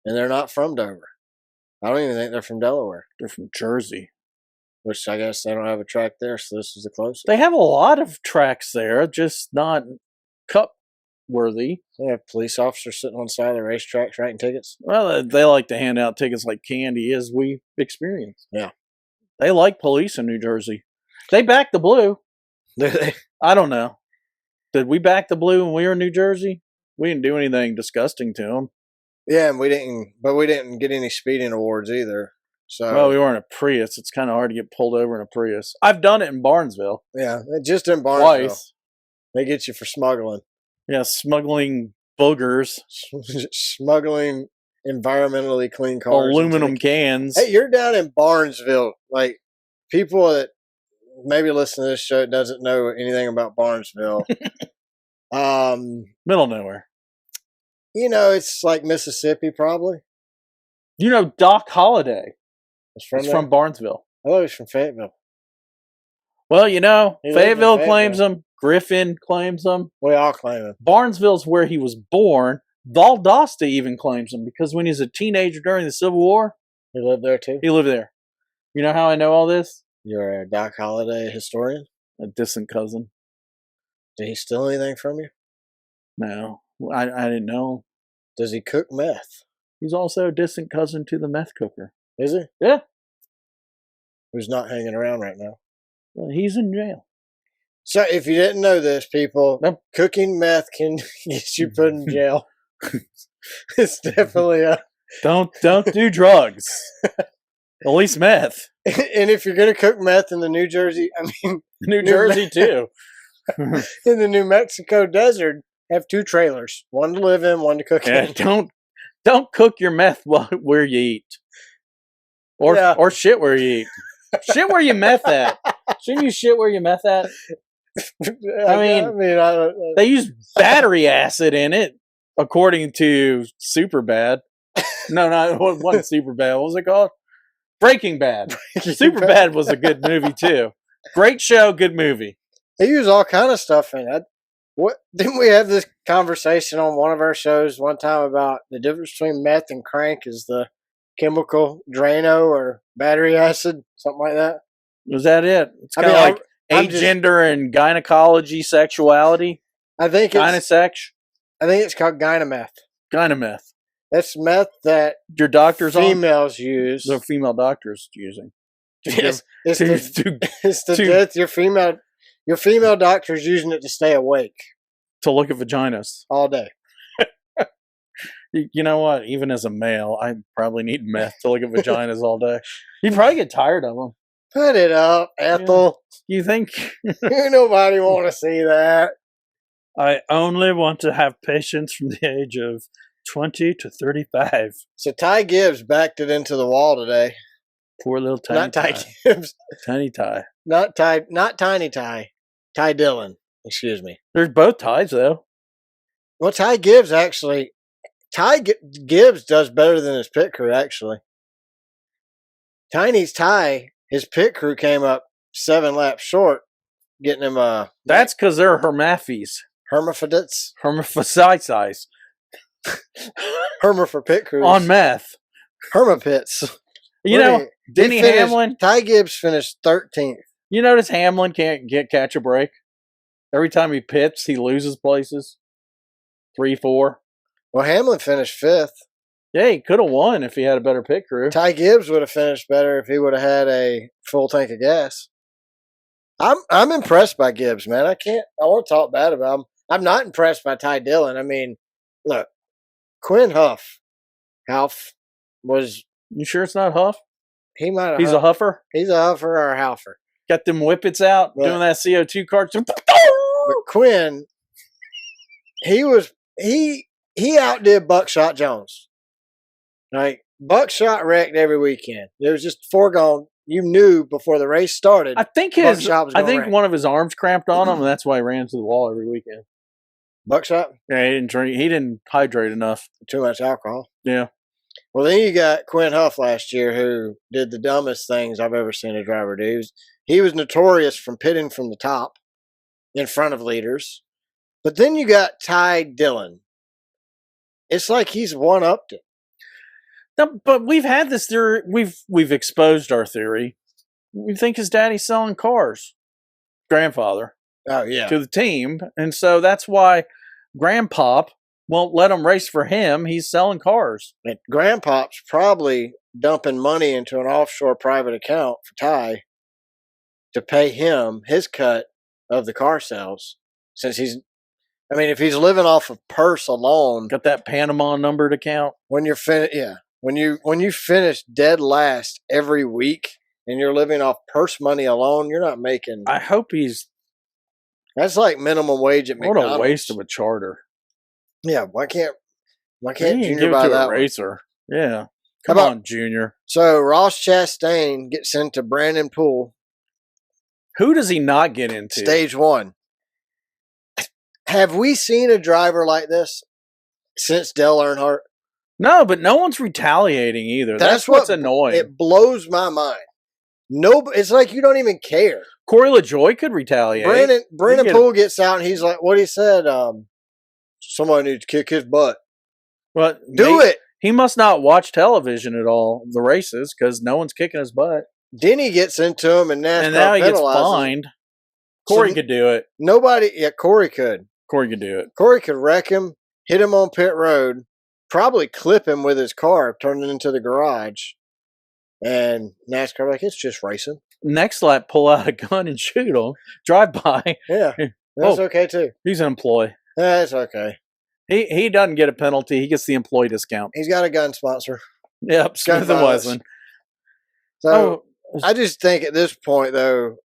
And they're not from Dover. I don't even think they're from Delaware. They're from Jersey. Which I guess they don't have a track there, so this is the closest. They have a lot of tracks there, just not cup worthy. They have police officers sitting on the side of the racetracks writing tickets. Well, they like to hand out tickets like candy, as we experienced. Yeah. They like police in New Jersey. They back the blue. Do they? I don't know. Did we back the blue when we were in New Jersey? We didn't do anything disgusting to them. Yeah, and we didn't get any speeding awards either. So well, we were in a Prius. It's kind of hard to get pulled over in a Prius. I've done it in Barnesville. Yeah, just in Barnesville. Twice. They get you for smuggling. Yeah, smuggling boogers. Smuggling environmentally clean cars. Aluminum cans. Hey, you're down in Barnesville. Like, people that maybe listen to this show doesn't know anything about Barnesville. Middle nowhere. You know, it's like Mississippi, probably. You know, Doc Holliday. He's from Barnesville. I thought he was from Fayetteville. Well, you know, Fayetteville claims him. Griffin claims him. We all claim him. Barnesville's where he was born. Valdosta even claims him because when he was a teenager during the Civil War, he lived there too. He lived there. You know how I know all this? You're a Doc Holliday historian? A distant cousin. Did he steal anything from you? No, I didn't know. Does he cook meth? He's also a distant cousin to the meth cooker. Is he? Yeah. Who's not hanging around right now? Well, he's in jail. So, if you didn't know this, people, cooking meth can get you put in jail. It's definitely a... Don't do drugs. At least meth. And if you're going to cook meth in the New Jersey, New Jersey too. In the New Mexico desert, have 2 trailers. One to live in, one to cook in. Don't cook your meth where you eat. Or shit where you eat. Shit where you meth at. Shouldn't you shit where you meth at? I mean, they use battery acid in it, according to Superbad. No, it wasn't Superbad. What was it called? Breaking Bad. Superbad was a good movie too. Great show, good movie. They use all kind of stuff in it. What didn't we have this conversation on one of our shows one time about the difference between meth and crank is the chemical Drano or battery acid, something like that? Was that it? It's I kind mean, of like agender and gynecology, sexuality, I think gynesex, it's called Gynameth. gynameth. That's meth that Your doctors females use. the female doctors using. Yes, it's to- the to- death your female doctor's using it to stay awake to look at vaginas. all day. You know what? Even as a male, I probably need meth to look at vaginas all day. You probably get tired of them. Put it up, Ethel. You think? Nobody want to see that. I only want to have patients from the age of 20 to 35. So Ty Gibbs backed it into the wall today. Poor little tiny Not Ty Ty. Gibbs. Tiny Ty. Not Tiny Ty. Ty Dillon. Excuse me. There's both Ties though. Well, Ty Gibbs actually. Gibbs does better than his pit crew actually. Tiny's Ty, his pit crew came up 7 laps short, getting him That's because they're hermaphies. hermaphrodites. Hermaphrodites. Herma for pit crews. On meth. Hermapits. You know, Denny Hamlin. Ty Gibbs finished 13th. You notice Hamlin can't catch a break? Every time he pits, he loses places. 3, 4. Well, Hamlin finished 5th. Yeah, he could have won if he had a better pit crew. Ty Gibbs would have finished better if he would have had a full tank of gas. I'm impressed by Gibbs, man. I want to talk bad about him. I'm not impressed by Ty Dillon. I mean, look, Quinn Half was. You sure it's not Huff? He might have. He's a huffer? He's a huffer or a halfer. Got them whippets out, But- doing that CO2 cart. But Quinn, he outdid Buckshot Jones. Like Buckshot wrecked every weekend. It was just foregone. You knew before the race started. I think Buckshot was gonna wreck. one of his arms cramped on him, and that's why he ran to the wall every weekend. Buckshot, Yeah, he didn't drink. He didn't hydrate enough. too much alcohol. Yeah. Well, then you got Quinn Huff last year, who did the dumbest things I've ever seen a driver do. He was notorious from pitting from the top in front of leaders. But then you got Ty Dillon. It's like he's one-upped it. No, but we've had this theory. We've exposed our theory. We think his daddy's selling cars, grandfather, Oh, yeah. to the team, and so that's why Grandpop won't let him race for him. He's selling cars. And Grandpop's probably dumping money into an offshore private account for Ty to pay him his cut of the car sales. Since if he's living off of purse alone, Got that Panama numbered account. when you're when you finish dead last every week and you're living off purse money alone, you're not making. I hope he's. That's like minimum wage at What McDonald's. a waste of a charter. Yeah, why can't You Junior give it buy to that a one? racer? Yeah. Come about- on, Junior. So Ross Chastain gets into Brandon Poole, Who does he not get into? stage 1. Have we seen a driver like this since Dale Earnhardt? No, but no one's retaliating either. That's what's annoying. It blows my mind. No, it's like you don't even care. Corey LaJoy could retaliate. Brandon get Poole gets out and he's like, what he said, somebody needs to kick his butt. But Do it. He must not watch television at all, the races, because no one's kicking his butt. Denny gets into him and NASCAR And now he gets penalizes him. fined. Corey So could do it. Corey could. Corey could do it. Corey could wreck him, hit him on pit road, probably clip him with his car, turn it into the garage. And NASCAR like, it's just racing. Next lap, pull out a gun and shoot him. Drive by. Yeah. That's okay too. He's an employee. That's okay. He doesn't get a penalty. He gets the employee discount. He's got a gun sponsor. Yep, Smith & violence. Wesson. So I just think at this point, though,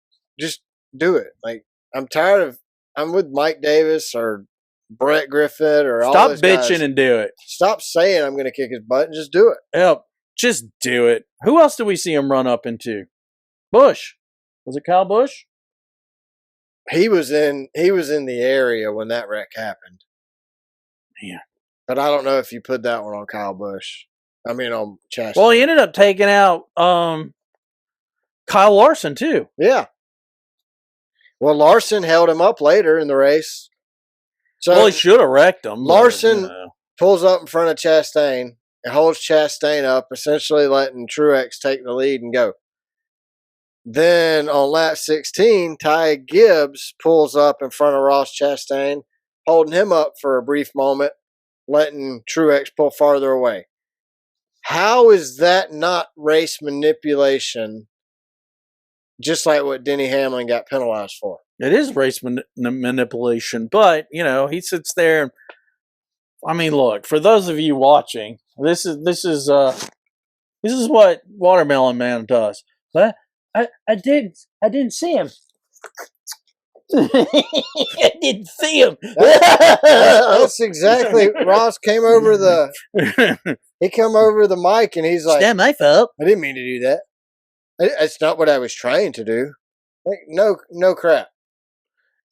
just do it. Like, I'm with Mike Davis or Brett Griffith or all Stop those guys. bitching and do it. Stop saying I'm going to kick his butt and just do it. Yep, just do it. Who else do we see him run up into? Bush. Was it Kyle Busch? He was in the area when that wreck happened. Man. But I don't know if you put that one on Kyle Busch. I mean, on Chastain. Well, he ended up taking out Kyle Larson, too. Yeah. Well, Larson held him up later in the race. So Well, he should have wrecked him. Larson But, you know. pulls up in front of Chastain and holds Chastain up, essentially letting Truex take the lead and go. Then on lap 16, Ty Gibbs pulls up in front of Ross Chastain, holding him up for a brief moment, letting Truex pull farther away. How is that not race manipulation, just like what Denny Hamlin got penalized for? It is race manipulation, but you know he sits there. And, I mean, look, for those of you watching, this is what Watermelon Man does. But I didn't see him. I didn't see him. That's exactly. Ross came over the. He come over the mic and he's like, "It's not my fault. I didn't mean to do that. It's not what I was trying to do. Like, no crap.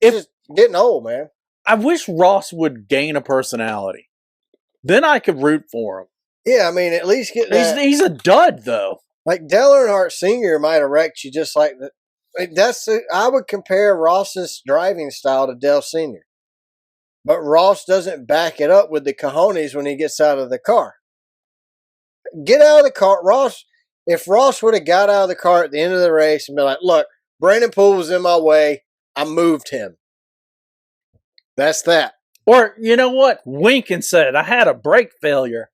It's just getting old, man. I wish Ross would gain a personality. Then I could root for him. Yeah, I mean, at least get that. He's a dud, though. Like Dale Earnhardt Sr. might have wrecked you just like that. I would compare Ross's driving style to Dale Sr. But Ross doesn't back it up with the cojones when he gets out of the car. Get out of the car. Ross, if Ross would have got out of the car at the end of the race and been like, look, Brandon Poole was in my way, I moved him. That's that. Or, you know what? Wink and said, I had a brake failure.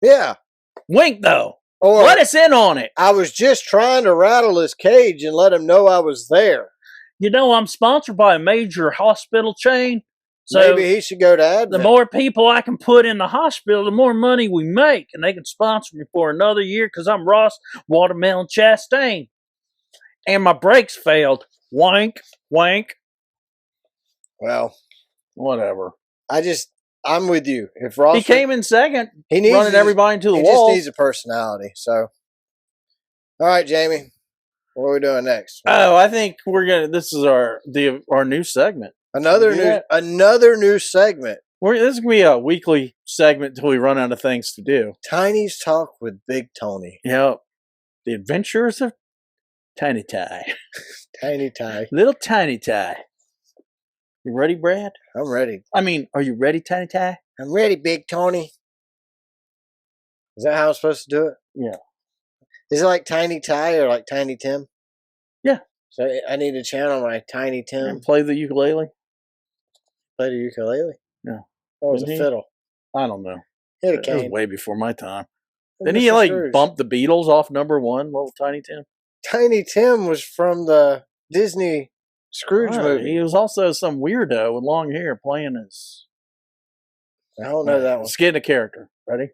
Yeah. Wink, though. Or let us in on it. I was just trying to rattle his cage and let him know I was there. You know, I'm sponsored by a major hospital chain. So maybe he should go to Advent. The more people I can put in the hospital, the more money we make. And they can sponsor me for another year because I'm Ross Watermelon Chastain. And my brakes failed. Wank, wank. Well, whatever. I'm with you. If Ross came in second, he needs running everybody into the wall. He just needs a personality. So, all right, Jamie, what are we doing next? Oh, I think we're gonna. This is our new segment. Another new segment. This is gonna be a weekly segment until we run out of things to do. Tiny's Talk with Big Tony. Yep. The Adventures of Tiny Ty. Tiny Ty. Little Tiny Ty. You ready, Brad? I'm ready. I mean, are you ready, Tiny Ty? I'm ready, Big Tony. Is that how I'm supposed to do it? Yeah. Is it like Tiny Ty or like Tiny Tim? Yeah. So I need to channel my Tiny Tim. And play the ukulele? Play the ukulele? Yeah. Or was it fiddle? I don't know. Hit a It cane. was way before my time. Didn't he like bump the Beatles off number one, little Tiny Tim? Tiny Tim was from the Disney Scrooge movie. He was also some weirdo with long hair playing his. I don't know that one. Let's get in a character. Ready?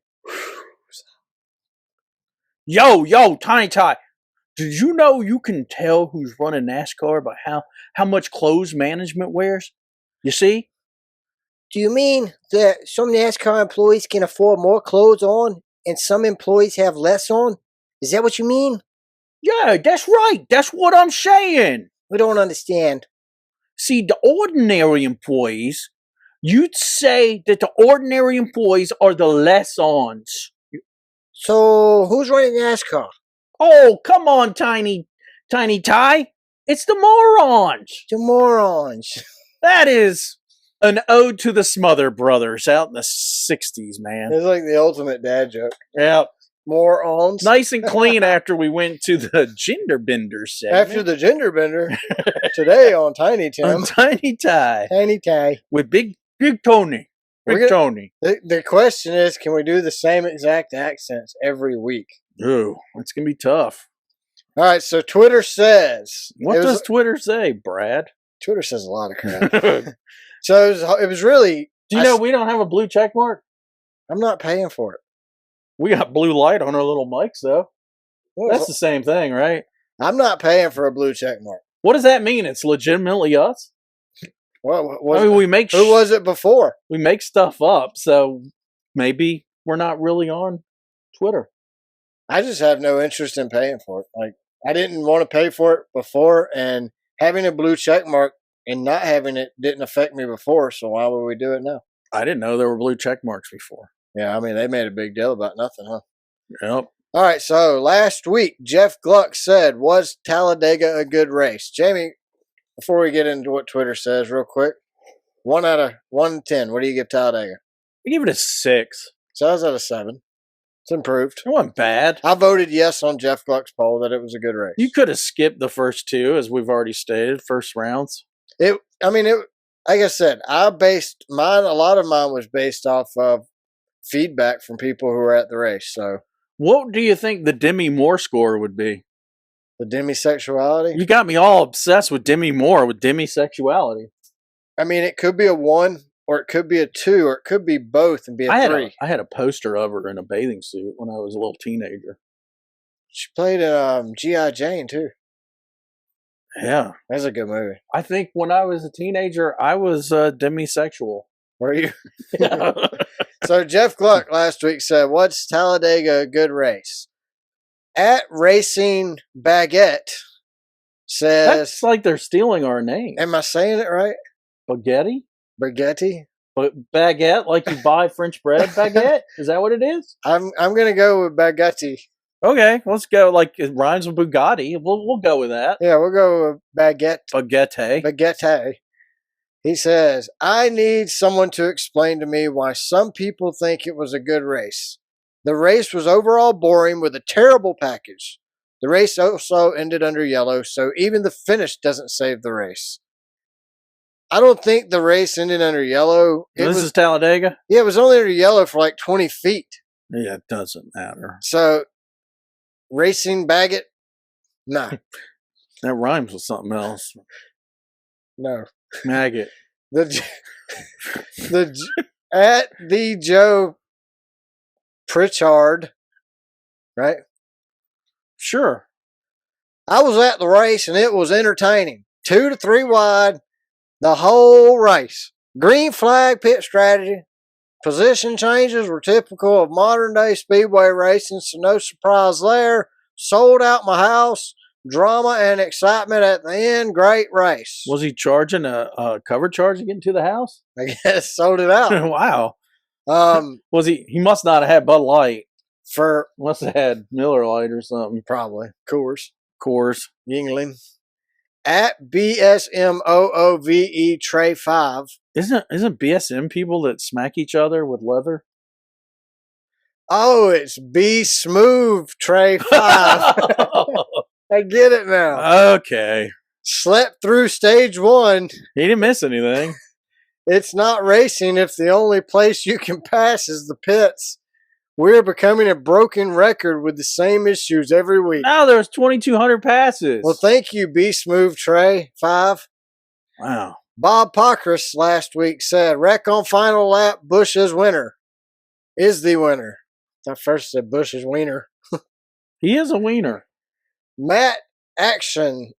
Yo, Tiny Ty. Did you know you can tell who's running NASCAR by how much clothes management wears? You see? Do you mean that some NASCAR employees can afford more clothes on and some employees have less on? Is that what you mean? Yeah, that's right. That's what I'm saying. We don't understand. See, the ordinary employees, you'd say that the ordinary employees are the less-ons. So, who's running NASCAR? Oh, come on, Tiny Ty. It's the morons. The morons. That is an ode to the Smother Brothers out in the 60s, man. It's like the ultimate dad joke. Yeah. Morons. Nice and clean after we went to the Gender Bender segment. After the Gender Bender, today on Tiny Tim. On Tiny Ty. Tiny Ty. With Big Tony. Tony. The question is, can we do the same exact accents every week? Ooh, it's going to be tough. All right, so Twitter says. What does Twitter say, Brad? Twitter says a lot of crap. So it was really. Do you know we don't have a blue check mark? I'm not paying for it. We got blue light on our little mics, though. That's the same thing, right? I'm not paying for a blue check mark. What does that mean? It's legitimately us? Well, we make. Who was it before? We make stuff up, so maybe we're not really on Twitter. I just have no interest in paying for it. Like, I didn't want to pay for it before, and having a blue check mark and not having it didn't affect me before, so why would we do it now? I didn't know there were blue check marks before. Yeah, I mean, they made a big deal about nothing, huh? Yep. All right, so last week, Jeff Gluck said, was Talladega a good race? Jamie, before we get into what Twitter says real quick, 1 out of 1 to 10. What do you give Talladega? I give it a 6. So I was at a 7. It's improved. It wasn't bad. I voted yes on Jeff Gluck's poll that it was a good race. You could have skipped the first 2, as we've already stated, first rounds. Like I said, I based mine. A lot of mine was based off of feedback from people who were at the race. So, what do you think the Demi Moore score would be? the demisexuality. You got me all obsessed with Demi Moore, with demisexuality. I mean, it could be a 1, or it could be a 2, or it could be both and be a 3. I had a poster of her in a bathing suit when I was a little teenager. She played in G.I. Jane too. Yeah, That's a good movie. I think when I was a teenager, I was demisexual. Were you? So Jeff Gluck last week said, "What's Talladega a good race?" At Racing Baguette says, That's like they're stealing our name. "Am I saying it right? Baguette? Baguette? Baguette, like you buy French bread baguette? Is that what it is? I'm gonna go with Baguette. Okay, let's go. Like it rhymes with Bugatti. We'll go with that. Yeah, we'll go with Baguette. Baguette. Baguette. He says, I need someone to explain to me why some people think it was a good race. The race was overall boring with a terrible package. The race also ended under yellow, so even the finish doesn't save the race. I don't think the race ended under yellow. This is Talladega? Yeah, it was only under yellow for like 20 feet. Yeah, it doesn't matter. So, Racing Baguette? No. That rhymes with something else. No. Maggot. At the Joe Pritchard, right? Sure. I was at the race and it was entertaining. 2 to 3 wide, the whole race. Green flag pit strategy. Position changes were typical of modern day speedway racing, so no surprise there. Sold out my house. Drama and excitement at the end. Great race. Was he charging a cover charge to get into the house? I guess sold it out. Wow. Was he must not have had Bud Light. For Must have had Miller Lite or something. probably Coors. Yingling. At BSMOOVE Trey 5. Isn't BSM people that smack each other with leather? Oh, it's B Smooth Trey 5. I get it now. Okay. Slept through stage 1. He didn't miss anything. It's not racing if the only place you can pass is the pits. We're becoming a broken record with the same issues every week. Now there's 2,200 passes. Well, thank you, B Smooth Trey 5. Wow. Bob Pockris last week said, wreck on final lap, Bush is winner. Is the winner. I first said Bush is wiener. He is a wiener. Matt Action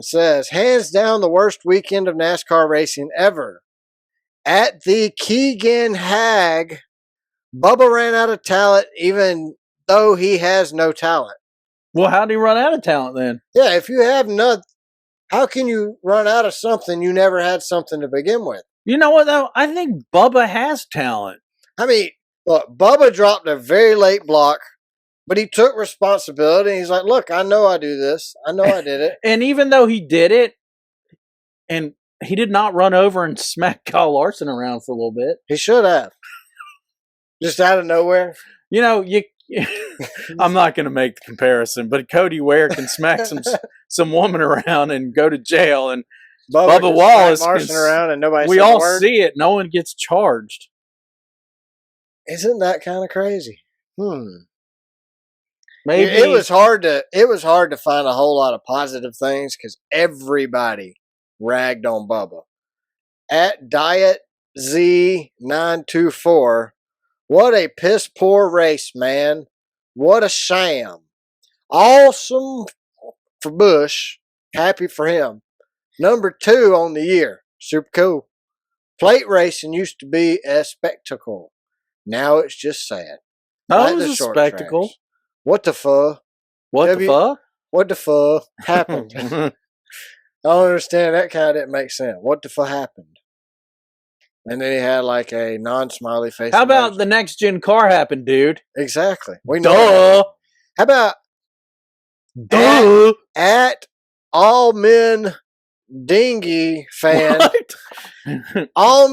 says, hands down the worst weekend of NASCAR racing ever. At the Keegan Hag, Bubba ran out of talent even though he has no talent. Well, how did he run out of talent then? Yeah, if you have none, how can you run out of something you never had something to begin with? You know what, though? I think Bubba has talent. I mean, look, Bubba dropped a very late block, but he took responsibility. He's like, look, I know I do this. I know I did it. And even though he did it, and he did not run over and smack Kyle Larson around for a little bit. He should have. Just out of nowhere. You know, I'm not going to make the comparison, but Cody Ware can smack some woman around and go to jail, and Bubba Wallace Larson around and nobody. We all see it. No one gets charged. Isn't that kind of crazy? Maybe it was hard to find a whole lot of positive things because everybody ragged on Bubba. At Diet Z924, what a piss poor race, man. What a sham. Awesome for Bush. Happy for him. Number 2 on the year. Super cool. Plate racing used to be a spectacle. Now it's just sad. No, it was a spectacle. Tracks. What the fuck? What the fuck happened? I don't understand. That kind of didn't make sense. What the fuck happened? And then he had like a non-smiley face. How about the next gen car happened, dude? Exactly. We know. Duh. How about Duh. at all men dinghy fan. What? All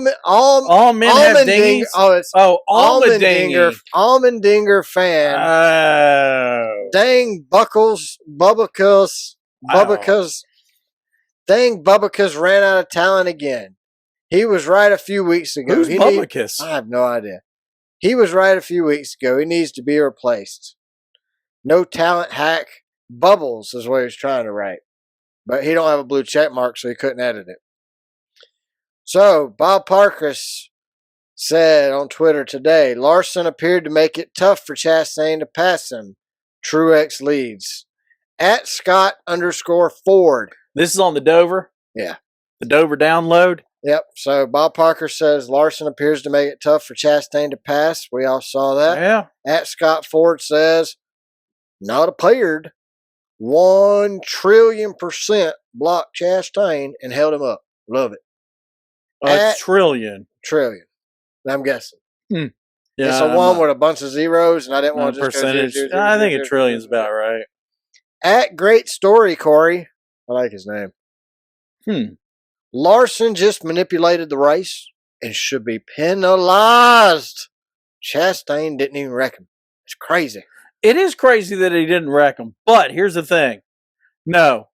Men have dinghies? Oh, it's Almendinger. Almendinger fan. Dang Buckles, Bubbacuss. Dang Bubbacuss ran out of talent again. He was right a few weeks ago. Who's Bubbacuss? I have no idea. He was right a few weeks ago. He needs to be replaced. No talent hack. Bubbles is what he was trying to write. But he don't have a blue check mark, so he couldn't edit it. So, Bob Parkus said on Twitter today, Larson appeared to make it tough for Chastain to pass him. Truex leads. At Scott_Ford. This is on the Dover? Yeah. The Dover download? Yep. So Bob Parker says Larson appears to make it tough for Chastain to pass. We all saw that. Yeah. At Scott Ford says, not appeared. 1,000,000,000,000% blocked Chastain and held him up. Love it. A trillion. Trillion. I'm guessing. Yeah, it's a one with a bunch of zeros, and I didn't want to just percentage. I think a trillion's about right. At Great Story, Corey. I like his name. Larson just manipulated the race and should be penalized. Chastain didn't even wreck him. It's crazy. It is crazy that he didn't wreck him. But here's the thing. No.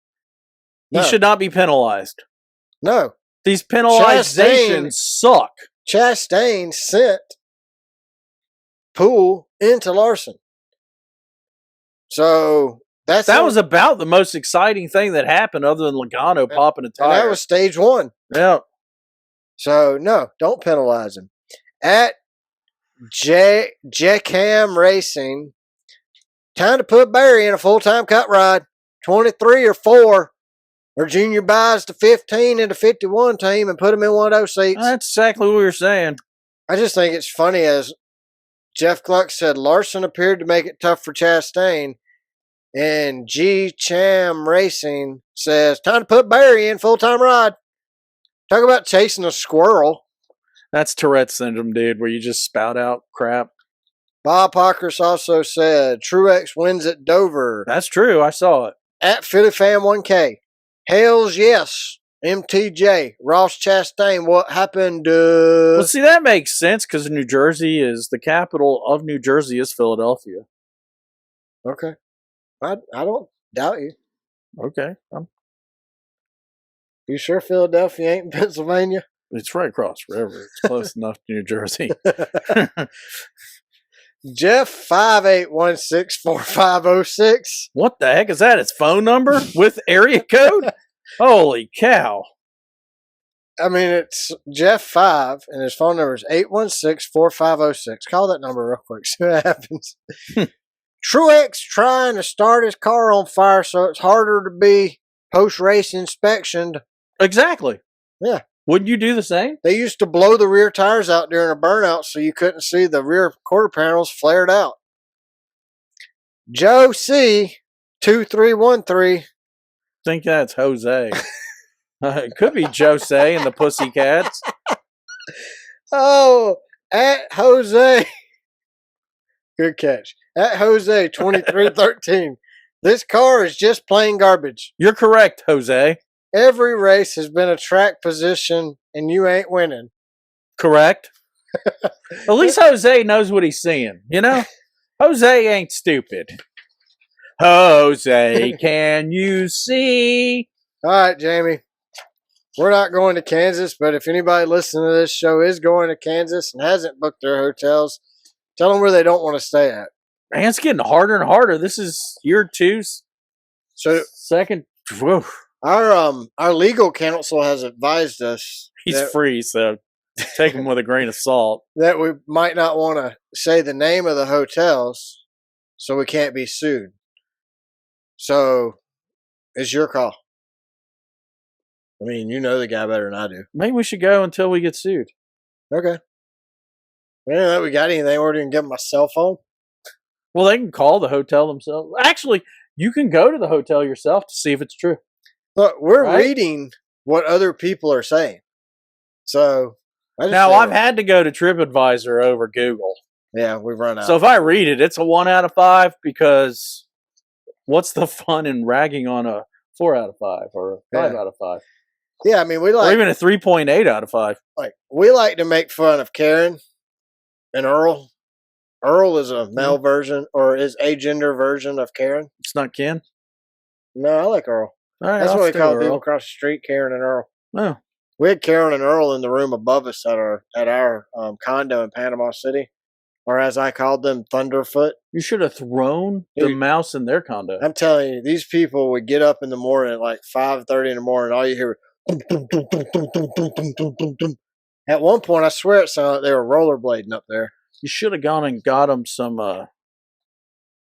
He should not be penalized. No. These penalizations suck. Chastain sent Poole into Larson. So that was about the most exciting thing that happened other than Logano popping a tire. And that was stage one. Yeah. So, no, don't penalize him. At Jcam Racing, time to put Barry in a full-time cut ride. 23 or 4. Or junior buys the 15 and the 51 team and put him in one of those seats. That's exactly what we were saying. I just think it's funny, as Jeff Gluck said, Larson appeared to make it tough for Chastain. And G. Cham Racing says, time to put Barry in full-time ride. Talk about chasing a squirrel. That's Tourette's syndrome, dude, where you just spout out crap. Bob Pockers also said, Truex wins at Dover. That's true. I saw it. At PhillyFan1K. Hells yes. MTJ. Ross Chastain. What happened? Well, see, that makes sense because New Jersey is the capital of New Jersey is Philadelphia. Okay. I don't doubt you. Okay. You sure Philadelphia ain't in Pennsylvania? It's right across the river. It's close enough to New Jersey. Jeff 58164506. What the heck is that? His phone number with area code? Holy cow. I mean, it's Jeff 5, and his phone number is 816-4506. Call that number real quick. See what happens. Truex trying to start his car on fire, so it's harder to be post-race inspectioned. Exactly. Yeah. Wouldn't you do the same? They used to blow the rear tires out during a burnout so you couldn't see the rear quarter panels flared out. Joe C. 2313. I think that's Jose. It could be Jose and the Pussycats. Oh, at Jose. Good catch. At Jose 2313. This car is just plain garbage. You're correct, Jose. Every race has been a track position, and you ain't winning. Correct. At least Jose knows what he's seeing, you know? Jose ain't stupid. Jose, can you see? All right, Jamie. We're not going to Kansas, but if anybody listening to this show is going to Kansas and hasn't booked their hotels, tell them where they don't want to stay at. Man, it's getting harder and harder. This is year 2. So second. Whew. Our legal counsel has advised us he's free, so take him with a grain of salt. That we might not want to say the name of the hotels, so we can't be sued. So it's your call. I mean, you know the guy better than I do. Maybe we should go until we get sued. Okay. I don't know if we got anything. We're going to give them my cell phone. Well, they can call the hotel themselves. Actually, you can go to the hotel yourself to see if it's true. Look, we're reading what other people are saying. So now I've had to go to TripAdvisor over Google. Yeah, we've run out. So if I read it, it's a 1 out of 5 because what's the fun in ragging on a 4 out of 5 or a 5 out of 5? Yeah, I mean, we or like even a 3.8 out of 5. we like to make fun of Karen and Earl. Earl is a male version or is a gender version of Karen. It's not Ken. No, I like Earl. All right, That's I'll what we stick call with people Earl. across the street, Karen and Earl. Oh, We had Karen and Earl in the room above us at our condo in Panama City, or as I called them, Thunderfoot. you should have thrown the Dude. mouse in their condo. I'm telling you, these people would get up in the morning at like 5:30 in the morning. All you hear was dum, dum, dum, dum, dum, dum, dum, dum, dum, dum. At one point, I swear it sounded like they were rollerblading up there. You should have gone and got them some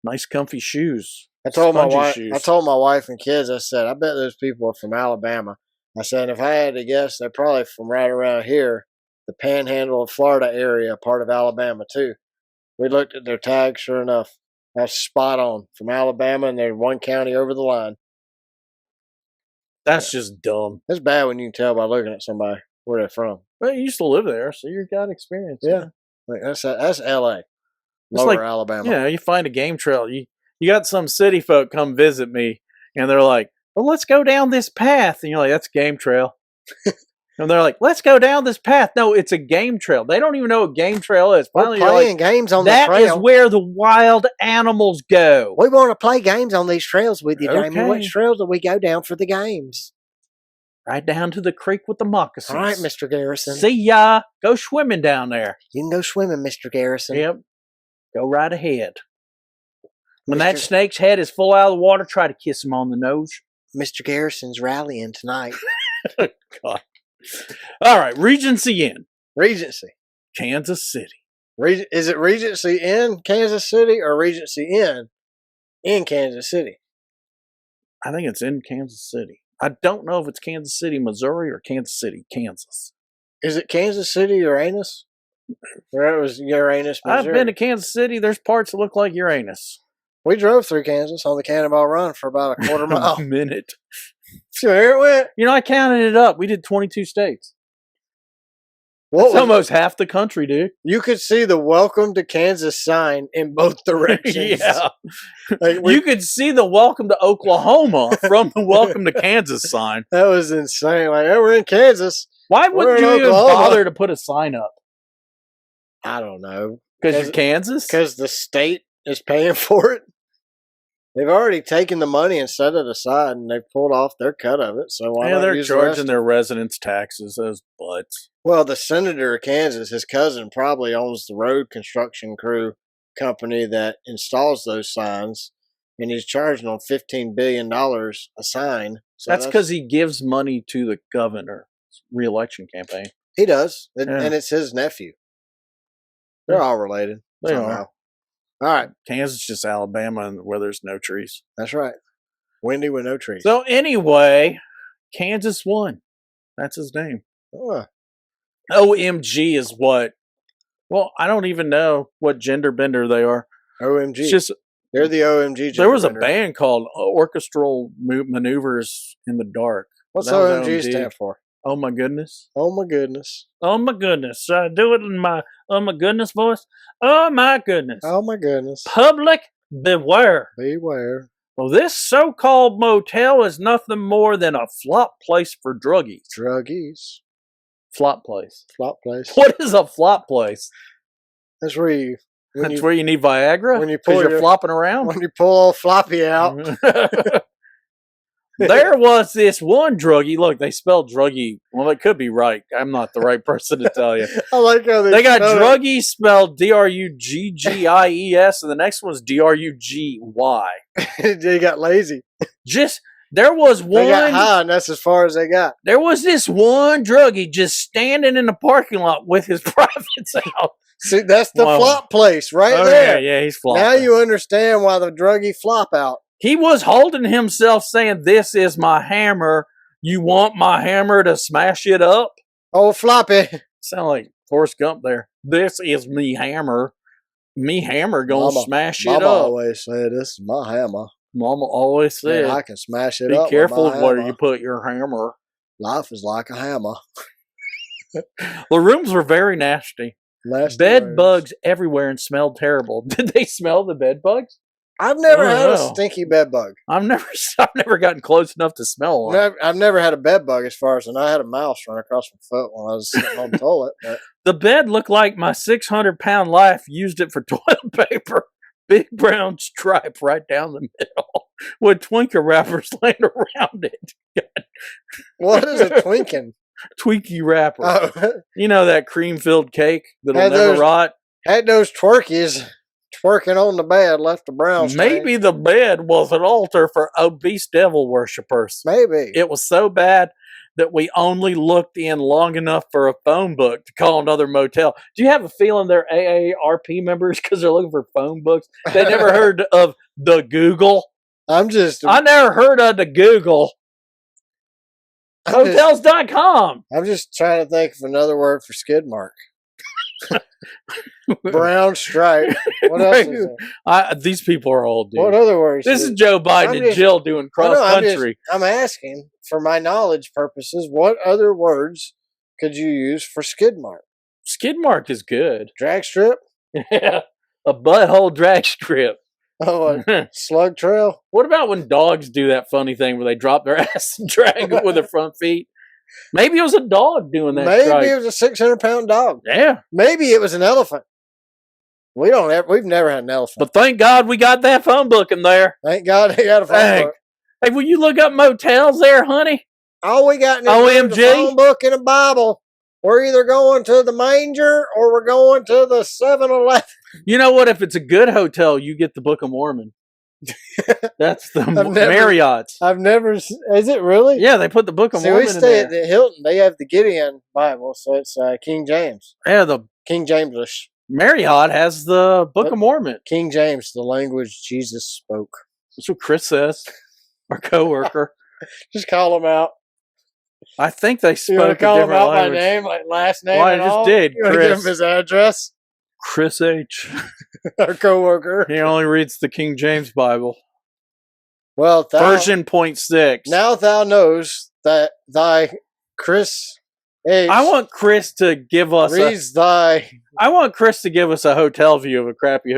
nice, comfy shoes. I told my Spongy wife. shoes. I told my wife and kids. I said, I bet those people are from Alabama. I said, if I had to guess, they're probably from right around here, the Panhandle of Florida area, part of Alabama too. We looked at their tags. Sure enough, that's spot on from Alabama, and they're one county over the line. That's just dumb. It's bad when you can tell by looking at somebody where they're from. Well, you used to live there, so you got experience. Yeah. Like that's L.A. It's Lower like, Alabama. Yeah, you find a game trail. You got some city folk come visit me, and they're like, well, let's go down this path. And you're like, that's a game trail. And they're like, let's go down this path. No, it's a game trail. They don't even know what game trail is. We're Finally, you're playing like, games on the that is trail. where the wild animals go. We want to play games on these trails with you, Damien. Okay. Which trails do we go down for the games? Right down to the creek with the moccasins. All right, Mr. Garrison. See ya. Go swimming down there. You can go swimming, Mr. Garrison. Yep. Go right ahead. When that Mr. snake's head is full out of the water, try to kiss him on the nose. Mr. Garrison's rallying tonight. God. All right, Regency Inn, Regency. Kansas City. Is it Regency in Kansas City or Regency in Kansas City? I think it's in Kansas City. I don't know if it's Kansas City, Missouri, or Kansas City, Kansas. Is it Kansas City, Uranus? Or it was Uranus, Missouri? I've been to Kansas City. There's parts that look like Uranus. We drove through Kansas on the Cannonball Run for about a quarter mile. A minute. So here it went. You know, I counted it up. We did 22 states. What It's was almost half the country, dude. You could see the "Welcome to Kansas" sign in both directions. Yeah. Like You could see the welcome to Oklahoma from the welcome to Kansas sign. that was insane. Like, hey, we're in Kansas. Why We're wouldn't in you even Oklahoma. bother to put a sign up? I don't know. Because you're Kansas? Because the state is paying for it. They've already taken the money and set it aside, and they've pulled off their cut of it. So why Yeah, not they're use the rest? charging their residents taxes, those butts. Well, the senator of Kansas, his cousin, probably owns the road construction crew company that installs those signs, and he's charging them $15 billion a sign. So That's because he gives money to the governor's re-election campaign. he does, Yeah. and it's his nephew. They're all related. They somehow. are. All right, Kansas is just Alabama where there's no trees. that's right. Windy with no trees. So anyway, Kansas won. That's his name. Oh, OMG is what? Well, I don't even know what gender bender they are. OMG. It's just They're the OMG. there was a gender bender. band called Orchestral Maneuvers in the Dark. What's That was OMG OMG. stand for? Oh my goodness. Oh my goodness. Oh my goodness. Should I do it in my oh my goodness voice? Oh my goodness. Oh my goodness. Public beware. Beware. Well, this so-called motel is nothing more than a flop place for druggies. Druggies. Flop place. Flop place. What is a flop place? That's where you when That's you where you need Viagra? when you Because pull you're your- flopping around? when you pull old floppy out. There was this one druggie. Look, they spelled druggie. Well, it could be right. I'm not the right person to tell you. I like how They got spell it. druggie spelled Druggies, and the next one's Druggy. They got lazy. Just there was They got one. high, and that's as far as they got. There was this one druggie just standing in the parking lot with his privates out. See, that's the Wow. flop place right Oh, there. yeah, he's flopping. Now you understand why the druggie flop out. He was holding himself saying, "This is my hammer. You want my hammer to smash it up?" Oh, floppy. Sound like Forrest Gump there. This is me hammer. Me hammer gonna Mama- smash it Mama up. always said, "This is my hammer. Mama always And said, I can smash it "Be up. careful with my where hammer. you put your hammer." Life is like a hammer." The rooms were very nasty. Nasty Bed words. bugs everywhere and smelled terrible. Did they smell the bed bugs? I've never Oh, had a no. stinky bed bug. I've never gotten close enough to smell one. I've never had a bed bug as far as, and I had a mouse run across my foot when I was sitting on the toilet. But The bed looked like my 600-pound life used it for toilet paper. Big brown stripe right down the middle with Twinkie wrappers laying around it. what is a Twinkin? Twinkie wrapper. Oh, You know that cream-filled cake that'll Had never those- rot? had those twerkies twerking on the bed, left a brown stain. Maybe the bed was an altar for obese devil worshippers. Maybe. It was so bad that we only looked in long enough for a phone book to call another motel. Do you have a feeling they're AARP members because they're looking for phone books? They never heard of the Google. I never heard of the Google. Hotels.com. I'm just trying to think of another word for skid mark. Brown stripe. What else is there? These people are old, dude. What other words? This is Joe Biden I'm and just- Jill doing cross country. I'm asking for my knowledge purposes. What other words could you use for skid mark? Skid mark is good. Drag strip? Yeah. A butthole drag strip. Oh, a slug trail? What about when dogs do that funny thing where they drop their ass and drag it with their front feet? Maybe it was a dog doing that. Maybe strike. it was a 600-pound dog. Yeah. Maybe it was an elephant. We've never had an elephant. But thank God we got that phone book in there. Thank God they got a phone Hey. book. Hey, will you look up motels there, honey? All we got in is a OMG. phone book and a Bible. We're either going to the manger or we're going to the 7-Eleven. You know what? If it's a good hotel, you get the Book of Mormon. That's the never- Marriott's. I've never. Is it really? Yeah, they put the Book of See, Mormon we in stay at there. the Hilton. They have the Gideon Bible, so it's King James. Yeah, the King Jamesish. Marriott has the Book of Mormon. King James, the language Jesus spoke. That's what Chris says, our coworker. Just call him out. I think they You want to spoke a call him different out language. by name, like last name? Well, I and just all? did, You want to give Chris. him his address? Chris H. Our coworker. He only reads the King James Bible. Well, Version .6. Now thou knows that thy Chris H. I want Chris to give us reads thy. I want Chris to give us a hotel view of a crappy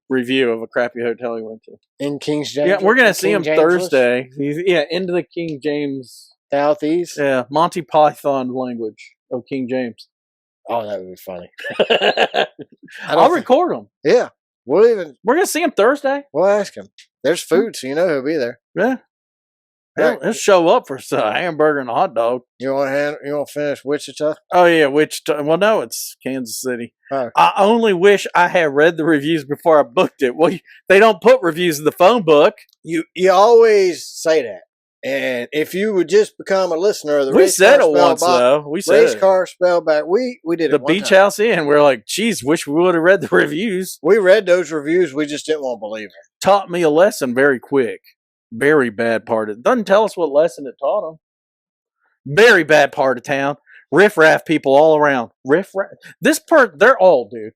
review of a crappy hotel he went to. In King James. Yeah, we're gonna see King him James Thursday. He's into the King James. Southeast. Yeah, Monty Python language of King James. Oh, that would be funny. I'll record him. Yeah, we're gonna see him Thursday. We'll ask him. There's food, so you know he'll be there. Yeah. Right. He'll show up for a hamburger and a hot dog. You want to finish Wichita? Oh yeah, well no, it's Kansas City. Oh. I only wish I had read the reviews before I booked it. Well, they don't put reviews in the phone book. You always say that, and if you would just become a listener of the We race said car it once spellback- though. We said race it. car spellback. We did The it. One Beach time. House Inn. We're like, geez, wish we would have read the reviews. We read those reviews. We just didn't want to believe it. Taught me a lesson very quick. Very bad part of it. Doesn't tell us what lesson it taught them. Very bad part of town. Riff-raff people all around. Riff-raff. They're all, dude.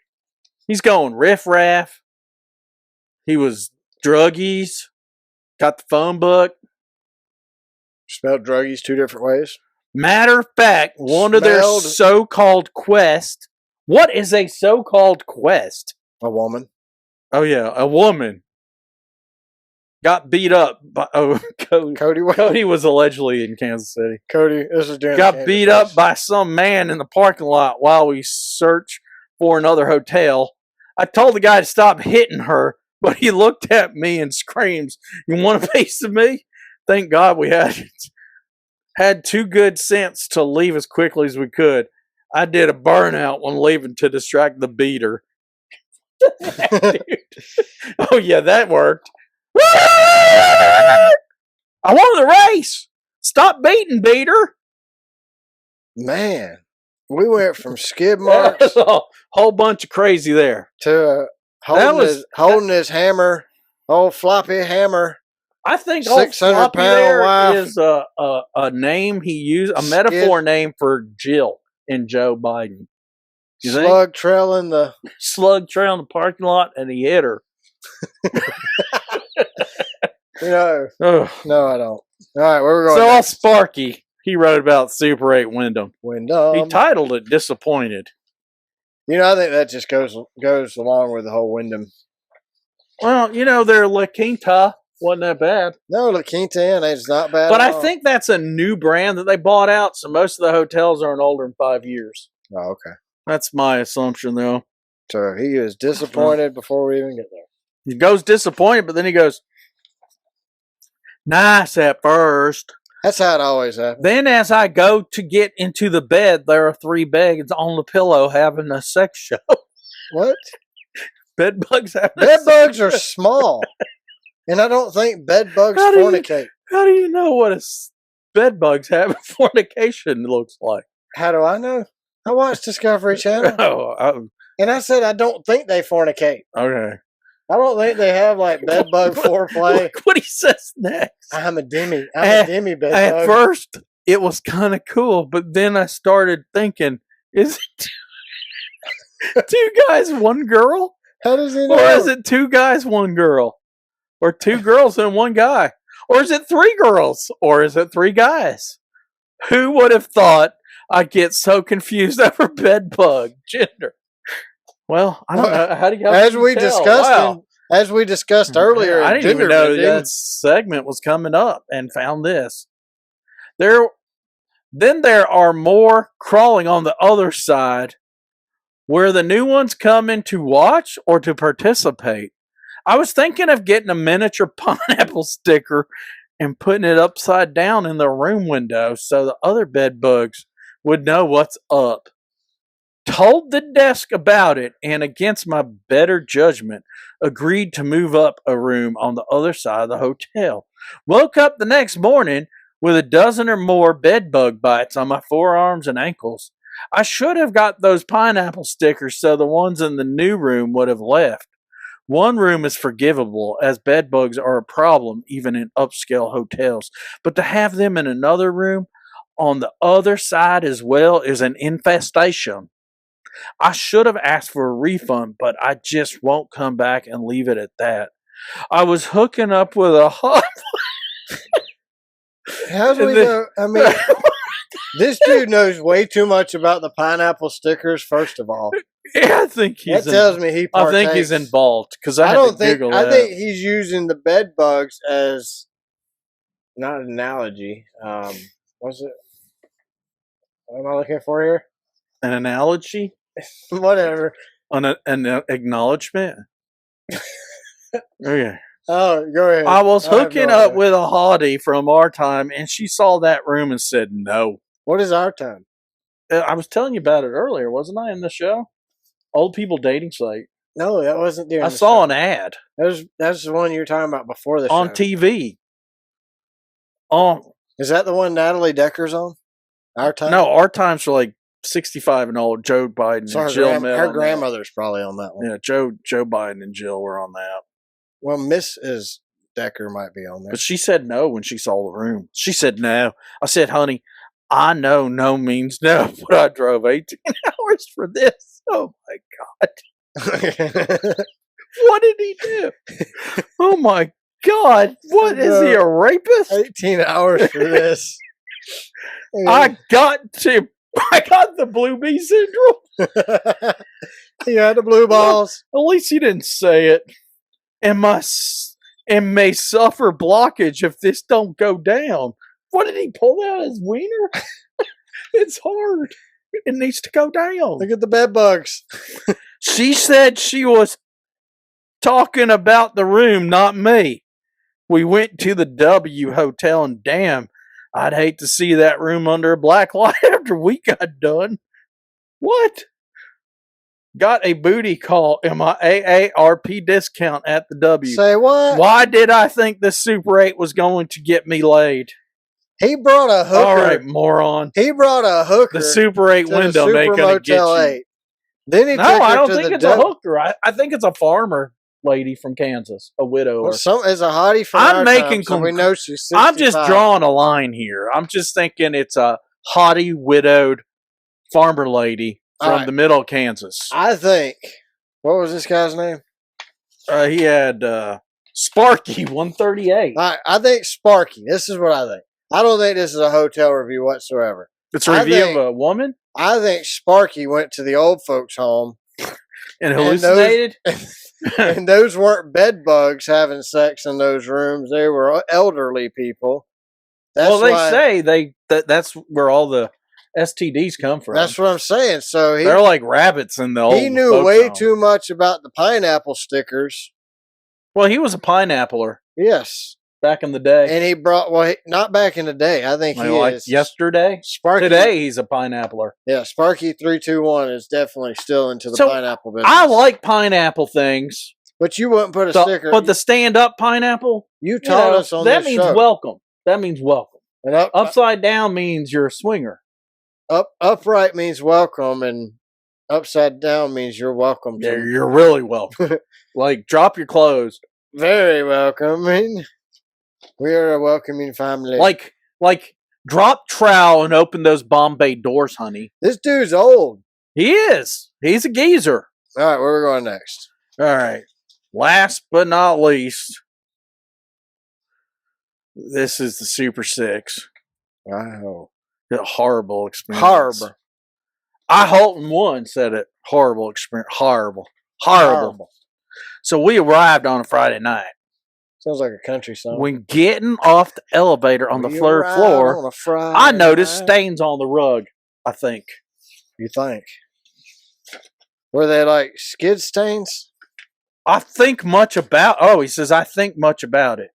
He's going riff-raff. He was druggies. Got the phone book. Spelled druggies 2 different ways. Matter of fact, one of their Smelled- so-called quest. What is a so-called quest? A woman. Oh, yeah, a woman. Got beat up by Cody was allegedly in Kansas City. Cody, this is during the Got Kansas beat race. up by some man in the parking lot while we search for another hotel. I told the guy to stop hitting her, but he looked at me and screams, "You want a piece of me?" Thank God we had too good sense to leave as quickly as we could. I did a burnout when leaving to distract the beater. Oh yeah, that worked. I won the race. Stop beating, beater. Man, we went from skid marks A whole bunch of crazy there. to holding his hammer, old floppy hammer. I think 600 floppy pound there wife. is a name he used, a metaphor name for Jill and Joe Biden. You think? Slug trailing the. Slug trail in the parking lot, and he hit her. No, Ugh. no, I don't. All right, where we going? So all next? Sparky, he wrote about Super 8 Wyndham. Wyndham. He titled it "Disappointed." I think that just goes along with the whole Wyndham Well, their La Quinta wasn't that bad. No, La Quinta Inn is not bad. But at I all. think that's a new brand that they bought out, so most of the hotels aren't older than 5 years. Oh, okay. That's my assumption, though. So he was disappointed before we even get there. He goes disappointed, but then he goes, nice at first. That's how it always happens. Then as I go to get into the bed, there are 3 beds on the pillow having a sex show. What? Bed bugs have Bed bugs are small. And I don't think bed bugs fornicate. How do you know what bed bugs having fornication looks like? How do I know? I watch Discovery Channel. And I said I don't think they fornicate. Okay. I don't think they have like bed bug foreplay. Look what he says next. I'm a demi bed bug. At first, it was kind of cool, but then I started thinking, is it 2 guys, 1 girl? How does he know? Or is it 2 guys, 1 girl? Or 2 girls and 1 guy? Or is it 3 girls? Or is it 3 guys? Who would have thought I'd get so confused over bed bug gender? Well, I don't know. How do you As we discussed earlier, I didn't even know that segment was coming up and found this. Then there are more crawling on the other side where the new ones come in to watch or to participate. I was thinking of getting a miniature pineapple sticker and putting it upside down in the room window so the other bed bugs would know what's up. Told the desk about it and against my better judgment agreed to move up a room on the other side of the hotel. Woke up the next morning with a dozen or more bed bug bites on my forearms and ankles. I should have got those pineapple stickers so the ones in the new room would have left. One room is forgivable as bed bugs are a problem even in upscale hotels, but to have them in another room on the other side as well is an infestation. I should have asked for a refund, but I just won't come back and leave it at that. I was hooking up with a hot. How do we know? I mean, this dude knows way too much about the pineapple stickers. First of all, yeah, I think he's. That tells me he partakes. I think he's involved because I don't think. I think he's using the bed bugs as not an analogy. What's it? What am I looking for here? An analogy. Whatever. An acknowledgement. Okay. Oh, go ahead. I was hooking up with a hottie from our time, and she saw that room and said no. What is our time? I was telling you about it earlier, wasn't I, in the show? Old people dating site. No, that wasn't during I saw an ad. That's the one you were talking about before the show. On TV. Is that the one Natalie Decker's on? Our time? No, our times are like 65 and old. Joe Biden so and Jill. Her grandmother's probably on that one. Yeah, Joe Biden and Jill were on that. Well, Mrs. Decker might be on there. But she said no when she saw the room. She said no. I said, honey, I know no means no, but I drove 18 hours for this. Oh, my God. What did he do? Oh, my God. What is he, a rapist? 18 hours for this. I got the blue bee syndrome. He had the blue balls. At least he didn't say it. And may suffer blockage if this don't go down. What did he pull out his wiener? It's hard. It needs to go down. Look at the bed bugs. She said she was talking about the room, not me. We went to the W Hotel, and damn, I'd hate to see that room under a black light after we got done. What? Got a booty call in my AARP discount at the W. Say what? Why did I think the Super 8 was going to get me laid? He brought a hooker. All right, moron. He brought a hooker. The Super 8 window ain't going to get you. 8. Then he no, I don't think it's a hooker. I think it's a farmer lady from Kansas, a widow. Well, is a hottie from our time, so we know she's 65. I'm just drawing a line here. I'm just thinking it's a hottie, widowed farmer lady from the middle of Kansas. I think. What was this guy's name? He had Sparky 138. I think Sparky. This is what I think. I don't think this is a hotel review whatsoever. It's a review of a woman? I think Sparky went to the old folks' home and hallucinated? And those weren't bed bugs having sex in those rooms. They were elderly people. Well, they say that's where all the STDs come from. That's what I'm saying. So they're like rabbits in the old. He knew way too much about the pineapple stickers. Well, he was a pineappler. Yes. Back in the day. And he brought, not back in the day. I think he is. Yesterday? Sparky. Today he's a pineappler. Yeah, Sparky321 is definitely still into the pineapple business. I like pineapple things. But you wouldn't put a sticker. But the stand-up pineapple? You taught us on this show. That means welcome. That means welcome. And upside down means you're a swinger. Upright means welcome, and upside down means you're welcome. Yeah, you're really welcome. Like, drop your clothes. Very welcoming. We are a welcoming family. Like, drop trowel and open those Bombay doors, honey. This dude's old. He is. He's a geezer. All right, where are we going next? All right. Last but not least, this is the Super 6. Wow. A horrible experience. Horrible. I Holton 1 said it. Horrible experience. Horrible. So we arrived on a Friday night. Sounds like a country song. When getting off the elevator on the third floor, I noticed stains on the rug, I think. You think? Were they like skid stains? I think much about... Oh, he says, I think much about it.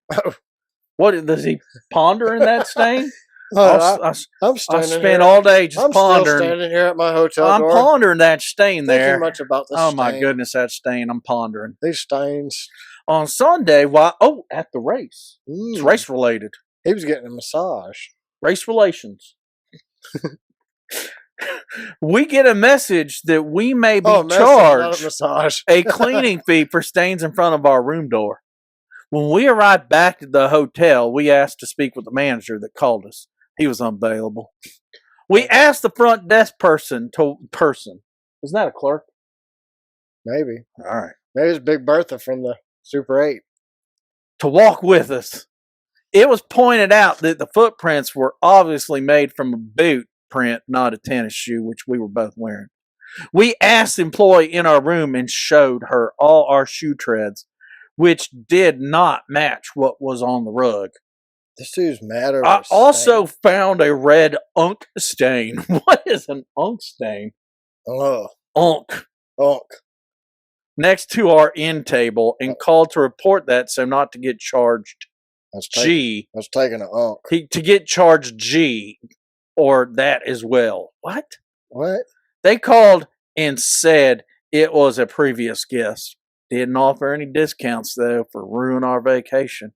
What, does he ponder in that stain? I'm standing I spent here. all day just pondering. I'm still standing here at my hotel door. I'm pondering that stain there. Much about the stain. My goodness, that stain. I'm pondering. These stains. On Sunday, at the race. It's race related. He was getting a massage. Race relations. We get a message that we may be charged a cleaning fee for stains in front of our room door. When we arrived back at the hotel, we asked to speak with the manager that called us. He was unavailable. We asked the front desk person. Isn't that a clerk? Maybe. All right. Maybe it's Big Bertha from the Super 8. To walk with us. It was pointed out that the footprints were obviously made from a boot print, not a tennis shoe, which we were both wearing. We asked the employee in our room and showed her all our shoe treads, which did not match what was on the rug. This dude's mad over I also found a red unk stain. What is an unk stain? Oh. Unk. Next to our end table and called to report that so not to get charged G. I was taking an unk. To get charged G or that as well. What? They called and said it was a previous guest. Didn't offer any discounts, though, for ruining our vacation.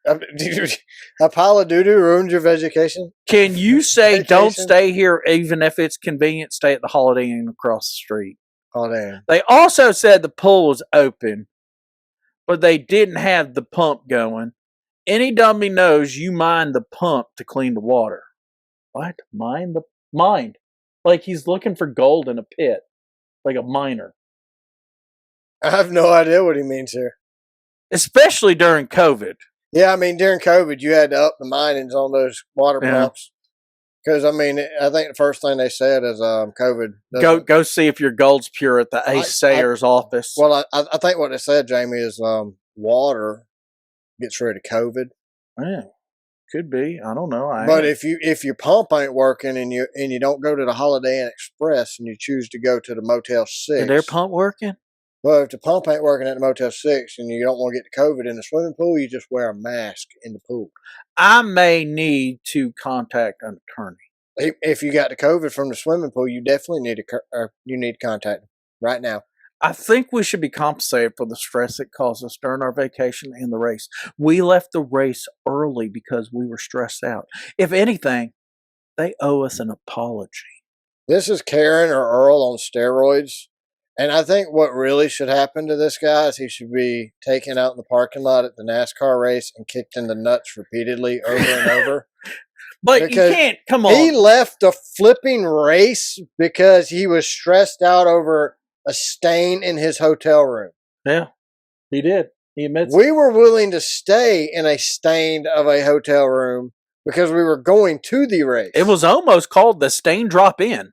A pile of doo-doo ruined your vacation? Can you say don't stay here even if it's convenient? Stay at the Holiday Inn across the street. Holiday Inn. They also said the pool was open, but they didn't have the pump going. Any dummy knows you mind the pump to clean the water. What? Mind? Like he's looking for gold in a pit. Like a miner. I have no idea what he means here. Especially during COVID. Yeah, I mean, during COVID, you had to up the minings on those water pumps. Because, I mean, I think the first thing they said is COVID. Go see if your gold's pure at the Ace Sayers office. Well, I think what they said, Jamie, is water gets rid of COVID. Yeah, could be. I don't know. But if your pump ain't working and you don't go to the Holiday Inn Express and you choose to go to the Motel 6. Is their pump working? Well, if the pump ain't working at the Motel 6 and you don't want to get the COVID in the swimming pool, you just wear a mask in the pool. I may need to contact an attorney. If you got the COVID from the swimming pool, you definitely need to contact them right now. I think we should be compensated for the stress it caused us during our vacation and the race. We left the race early because we were stressed out. If anything, they owe us an apology. This is Karen or Earl on steroids. And I think what really should happen to this guy is he should be taken out in the parking lot at the NASCAR race and kicked in the nuts repeatedly over and over. But because you can't, come on. He left the flipping race because he was stressed out over a stain in his hotel room. Yeah, he did. He admits we were willing to stay in a stain of a hotel room because we were going to the race. It was almost called the stain drop in.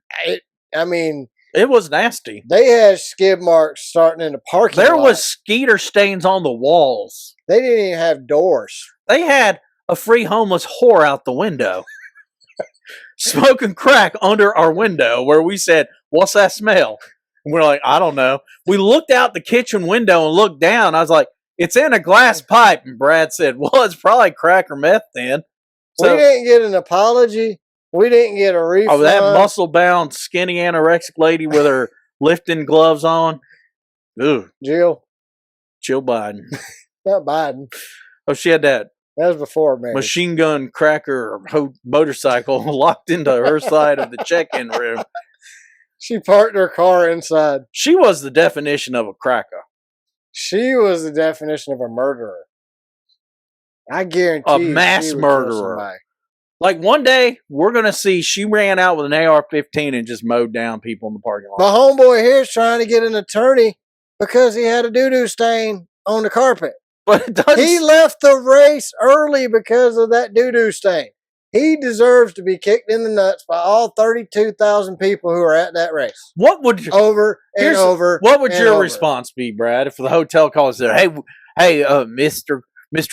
I mean... It was nasty. They had skid marks starting in the parking lot. There was skeeter stains on the walls. They didn't even have doors. They had a free homeless whore out the window. Smoking crack under our window where we said, "What's that smell?" And we're like, "I don't know." We looked out the kitchen window and looked down. I was like, "It's in a glass pipe." And Brad said, "Well, it's probably crack or meth then." So, we didn't get an apology. We didn't get a refund. oh, that muscle-bound, skinny, anorexic lady with her lifting gloves on. Ooh, Jill. Biden. Not Biden. Oh, she had that That was before marriage. machine gun cracker motorcycle locked into her side of the check-in room. She parked her car inside. She was the definition of a cracker. She was the definition of a murderer. I guarantee A you mass she would murderer. kill somebody. Like one day, we're going to see she ran out with an AR-15 and just mowed down people in the parking lot. My homeboy here is trying to get an attorney because he had a doo-doo stain on the carpet. But it doesn't. He left the race early because of that doo-doo stain. He deserves to be kicked in the nuts by all 32,000 people who are at that race. What would Over and over. What would and your over. response be, Brad, if the hotel calls there? Hey, Mr.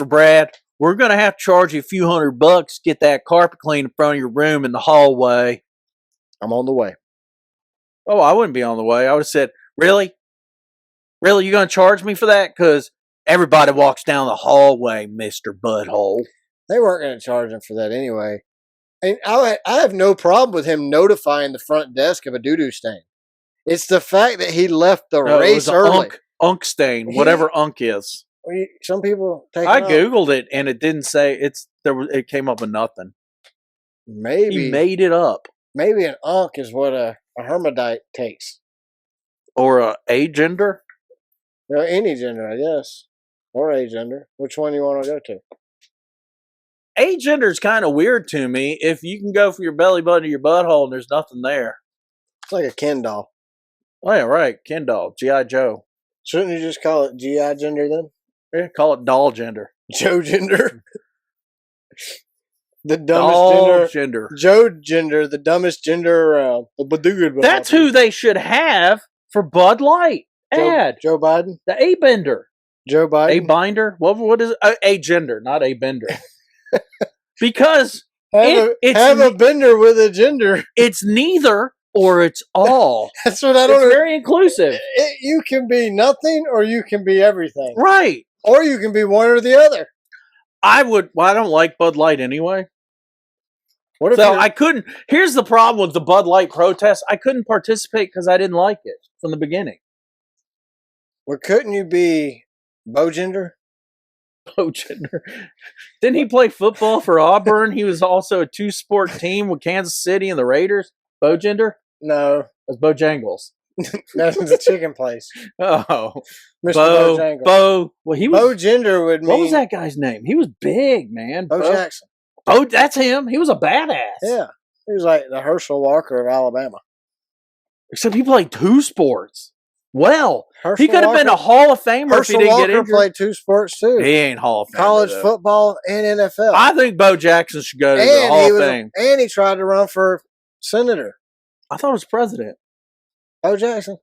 Brad, we're gonna have to charge you a few $100 to get that carpet clean in front of your room in the hallway. I'm on the way. Oh, I wouldn't be on the way. I would have said, really, you gonna charge me for that? Because everybody walks down the hallway, Mr. Butthole. They weren't going to charge him for that anyway. And I have no problem with him notifying the front desk of a doo-doo stain. It's the fact that he left the No, it race was an early. Unk stain, whatever unk is. Some people take I it off. googled it and it didn't say it came up with nothing. Maybe He made it up. maybe an unk is what a hermaphrodite takes. Or a agender. Well, any gender, I guess. Or agender. Which one do you want to go to? Agender is kind of weird to me. If you can go from your belly button to your butthole and there's nothing there. It's like a Ken doll. Oh, yeah, right. Ken doll. G.I. Joe. Shouldn't you just call it GI gender then? Yeah, call it doll gender. Joe gender. The dumbest Doll gender. gender. Joe gender, the dumbest gender around. That's who they should have for Bud Light ad. Joe Biden? The A-bender. Joe Biden? A-binder? What is it? A-gender, not A-bender. Because have a bender with a gender. it's neither or it's all. That's what I It's don't know. very inclusive. You can be nothing or you can be everything. Right. Or you can be one or the other. I don't like Bud Light anyway. What if So you're- I couldn't. Here's the problem with the Bud Light protest. I couldn't participate because I didn't like it from the beginning. Well, couldn't you be Bogender? Bojender. Didn't he play football for Auburn? He was also a two-sport team with Kansas City and the Raiders. Bojender? No, That's Bojangles. that's the chicken place. Oh, Mr. Bojangles. Bo. Well, he was. Bogender would mean. What was that guy's name? He was big, man. Bo Jackson. Bo. That's him. He was a badass. Yeah. He was like the Herschel Walker of Alabama. Except he played two sports. Well, Herschel he could have been a Walker- Hall of Famer if Herschel he didn't Walker get injured. played two sports too. He ain't Hall of Famer. College though. football and NFL. I think Bo Jackson should go to the and Hall he of was, Fame. and he tried to run for senator. I thought it was president. Bo Jackson.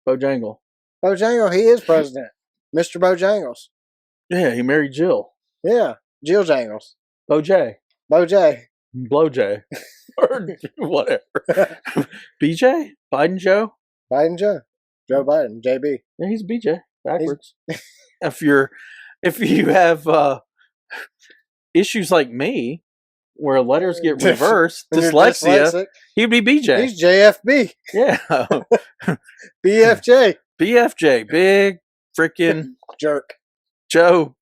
Bojangle. Bojangle, he is president. Mr. Bojangles. Yeah, he married Jill. Yeah. Jill Jangles. Boj. Boj. Blowj. Or whatever. BJ? Biden Joe? Biden Joe. Joe Biden. JB. Yeah, he's BJ. Backwards. if you have issues like me, where letters get reversed, When you're dyslexia, dyslexic, he'd be BJ. he's JFB. Yeah. BFJ. BFJ. Big freaking Jerk. Joe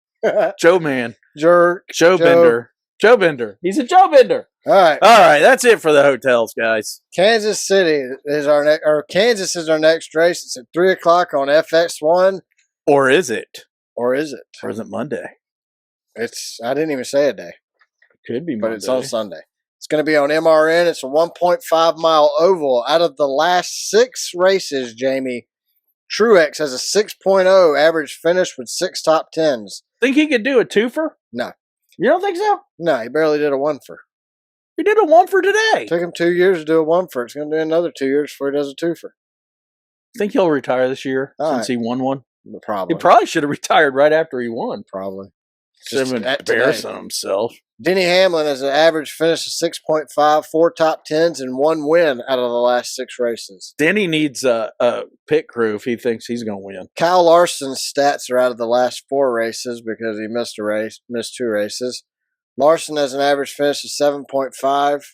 man. Jerk. Joe Bender. Joe Bender. He's a Joe Bender. All right. All right, that's it for the hotels, guys. Kansas City is our next, or Kansas is our next race. It's at 3:00 on FX1. Or is it? Or is it? Or is it Monday? I didn't even say a day, Could be but Monday. it's on Sunday. It's going to be on MRN. It's a 1.5 mile oval. Out of the last 6 races, Jamie, Truex has a 6.0 average finish with 6 top 10s. Think he could do a twofer? No. You don't think so? No, he barely did a one for. He did a one for today. Took him 2 years to do a one for. It's going to do another 2 years before he does a two for. Think he'll retire this year All since right. he won one? He Probably. probably should have retired right after he won. Probably. Just embarrassing himself. Denny Hamlin has an average finish of 6.5, 4 top 10s, and 1 win out of the last 6 races. Denny needs a pit crew if he thinks he's going to win. Kyle Larson's stats are out of the last 4 races because he missed 2 races. Larson has an average finish of 7.5,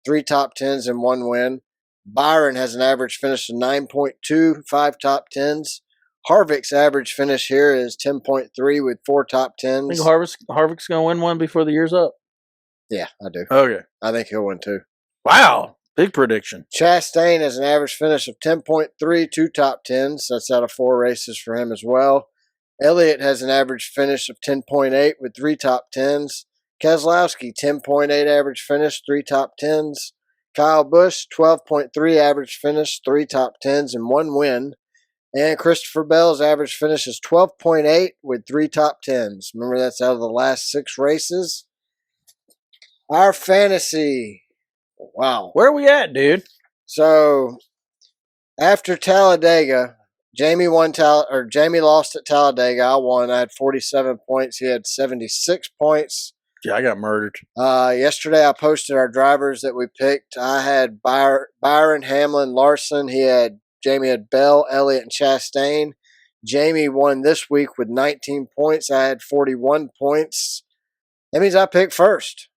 3 top 10s, and 1 win. Byron has an average finish of 9.2, 5 top 10s. Harvick's average finish here is 10.3 with 4 top 10s. I think Harvick's going to win one before the year's up. Yeah, I do. Okay. I think he'll win too. Wow. Big prediction. Chastain has an average finish of 10.3, 2 top 10s. That's out of 4 races for him as well. Elliott has an average finish of 10.8 with 3 top 10s. Keselowski, 10.8 average finish, 3 top 10s. Kyle Busch, 12.3 average finish, 3 top 10s, and 1 win. And Christopher Bell's average finish is 12.8 with 3 top 10s. Remember, that's out of the last 6 races. Our fantasy. Wow. Where are we at, dude? So, after Talladega, Jamie lost at Talladega. I won. I had 47 points. He had 76 points. Yeah, I got murdered. Yesterday, I posted our drivers that we picked. I had Byron, Hamlin, Larson. Jamie had Bell, Elliott, and Chastain. Jamie won this week with 19 points. I had 41 points. That means I picked first.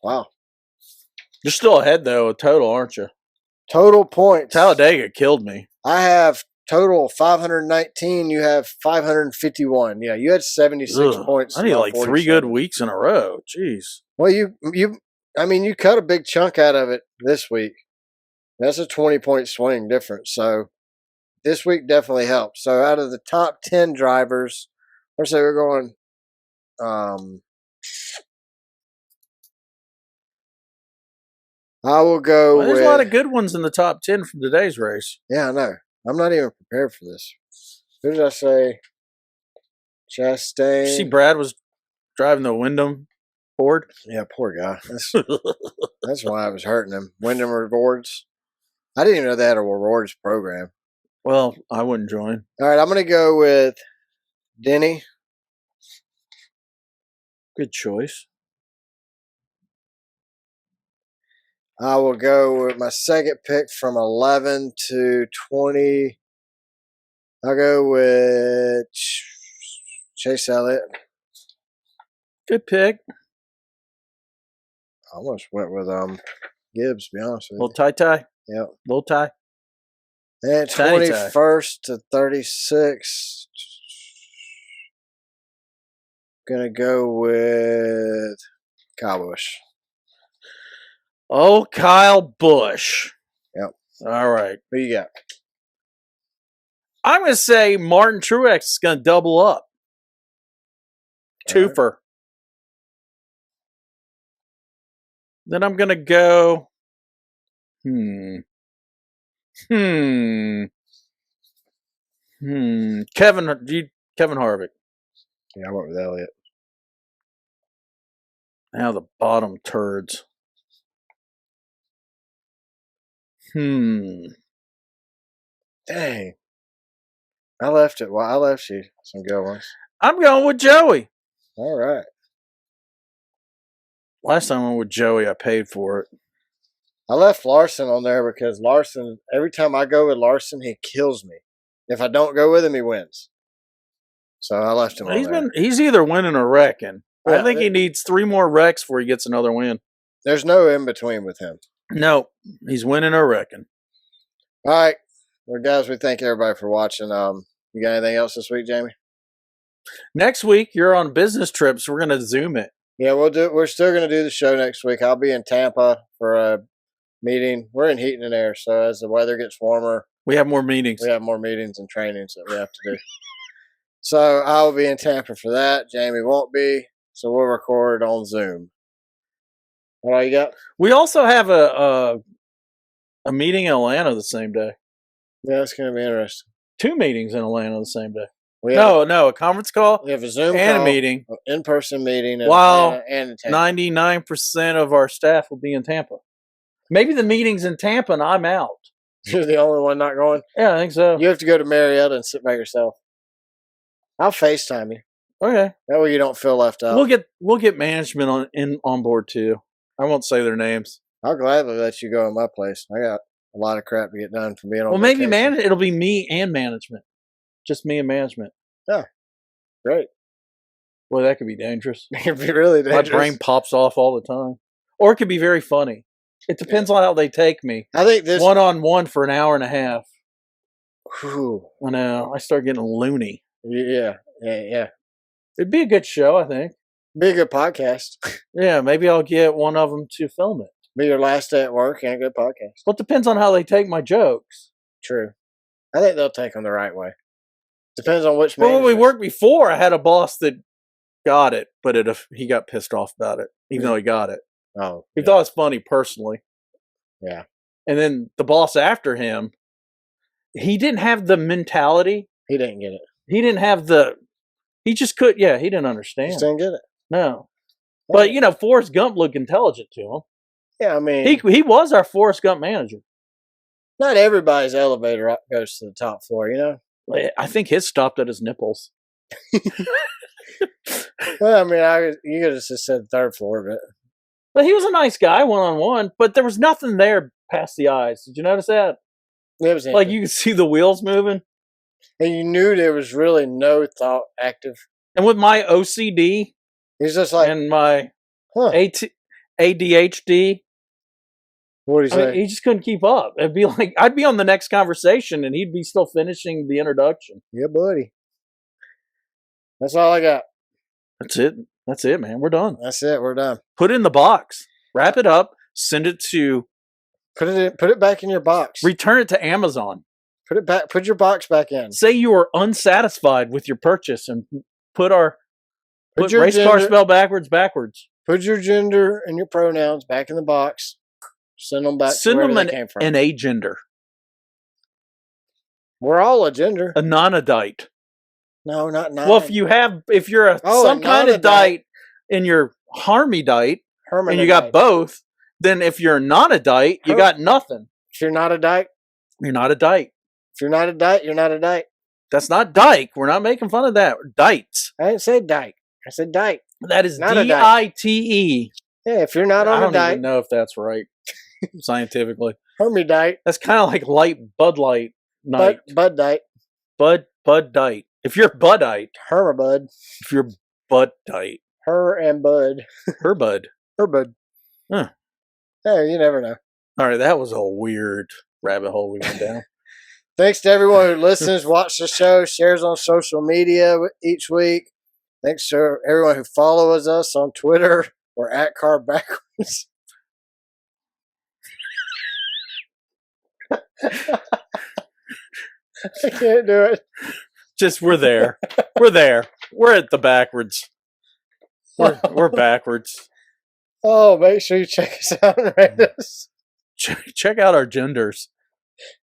Wow. You're still ahead, though, total, aren't you? Total points. Talladega killed me. I have total 519. You have 551. Yeah, you had 76 points. I need like 3 good weeks in a row. Jeez. Well, you cut a big chunk out of it this week. That's a 20-point swing difference. So this week definitely helped. So out of the top 10 drivers, let's say we're going I will go with... There's a lot of good ones in the top 10 from today's race. Yeah, I know. I'm not even prepared for this. Who did I say? Chastain. You see Brad was driving the Wyndham Ford? Yeah, poor guy. That's why I was hurting him. Wyndham Rewards. I didn't even know they had a rewards program. Well, I wouldn't join. All right, I'm going to go with Denny. Good choice. I will go with my second pick from 11 to 20. I'll go with Chase Elliott. Good pick. I almost went with Gibbs, to be honest with you. Little tie. Yep. Little tie. And 21st to 36. Gonna go with Kyle Busch. Oh, Kyle Busch. Yep. All right. Who you got? I'm going to say Martin Truex is going to double up. Twofer. Right. Then I'm going to go. Kevin Harvick. Yeah, I went with Elliott. Now the bottom turds. Dang. I left it. Well, I left you some good ones. I'm going with Joey. All right. Last time I went with Joey, I paid for it. I left Larson on there because Larson, every time I go with Larson, he kills me. If I don't go with him, he wins. So I left him on there. He's either winning or wrecking. Yeah, I think he needs 3 more wrecks before he gets another win. There's no in between with him. No, he's winning or wrecking. All right. Well, guys, we thank everybody for watching. You got anything else this week, Jamie? Next week, you're on business trips. So we're going to Zoom it. Yeah, we'll do. We're still going to do the show next week. I'll be in Tampa for a meeting. We're in heat and air, so as the weather gets warmer, we have more meetings. We have more meetings and trainings that we have to do. So I'll be in Tampa for that. Jamie won't be, so we'll record on Zoom. What you got? We also have a meeting in Atlanta the same day. Yeah, it's going to be interesting. 2 meetings in Atlanta the same day. A conference call. We have a Zoom and call, a meeting, in-person meeting. While and 99% of our staff will be in Tampa. Maybe the meeting's in Tampa and I'm out. You're the only one not going. Yeah, I think so. You have to go to Marietta and sit by yourself. I'll FaceTime you. Okay. That way you don't feel left out. We'll get management on board too. I won't say their names. I'll gladly let you go in my place. I got a lot of crap to get done for being on Well, vacation. maybe it'll be me and management. Just me and management. Yeah. Great. Boy, that could be dangerous. It could be really dangerous. My brain pops off all the time. Or it could be very funny. It depends on how they take me. I think this one-on-one for an hour and a half. Whew. I know. I start getting loony. Yeah. It'd be a good show, I think. Be a good podcast. Yeah, maybe I'll get one of them to film it. Be your last day at work and a good podcast. Well, it depends on how they take my jokes. True. I think they'll take them the right way. Depends on which Well, when we manager. worked before, I had a boss that got it, but he got pissed off about it, even though he got it. Oh. He thought it was funny personally. Yeah. And then the boss after him, he didn't have the mentality. He didn't get it. He didn't have he just he didn't understand. Just didn't get it. No. But, Forrest Gump looked intelligent to him. Yeah, I mean. He was our Forrest Gump manager. Not everybody's elevator goes to the top floor, I think his stopped at his nipples. Well, I mean, you could have just said third floor, but. But he was a nice guy, one-on-one, but there was nothing there past the eyes. Did you notice that? It was like you could see the wheels moving. And you knew there was really no thought active. And with my OCD he's just like, and my ADHD, what do you say? He just couldn't keep up. It'd be like I'd be on the next conversation and he'd be still finishing the introduction. Yeah, buddy. That's all I got. That's it, man. We're done. That's it. We're done. Put it in the box. Wrap it up. Send it to. Put it back in your box. Return it to Amazon. Put it back. Put your box back in. Say you are unsatisfied with your purchase and put your race car spell backwards. Put your gender and your pronouns back in the box. Send them back to where they came from. An agender. We're all a gender. A nonadite. No, not non. Well, if you're some kind of dite and you're harmydite and you got both, then if you're not a dite, you got nothing. If you're not a dite, you're not a dite. If you're not a dite, you're not a dite. That's not dyke. We're not making fun of that. Dites. I didn't say dike. I said dite. That is DITE. Yeah, if you're not on a dite. I don't even know if that's right scientifically. Hermidite. That's kind of like light Bud Light night. Bud dite. Bud dite. If you're Budite. Hermabud. If you're Bud dite. Her and Bud. Her Bud. Her Bud. Huh. Hey, you never know. All right, that was a weird rabbit hole we went down. Thanks to everyone who listens, watches the show, shares on social media each week. Thanks to everyone who follows us on Twitter or at Car Backwards. I can't do it. Just we're there. We're there. We're at the backwards. We're backwards. Oh, make sure you check us out and rate us. Check out our genders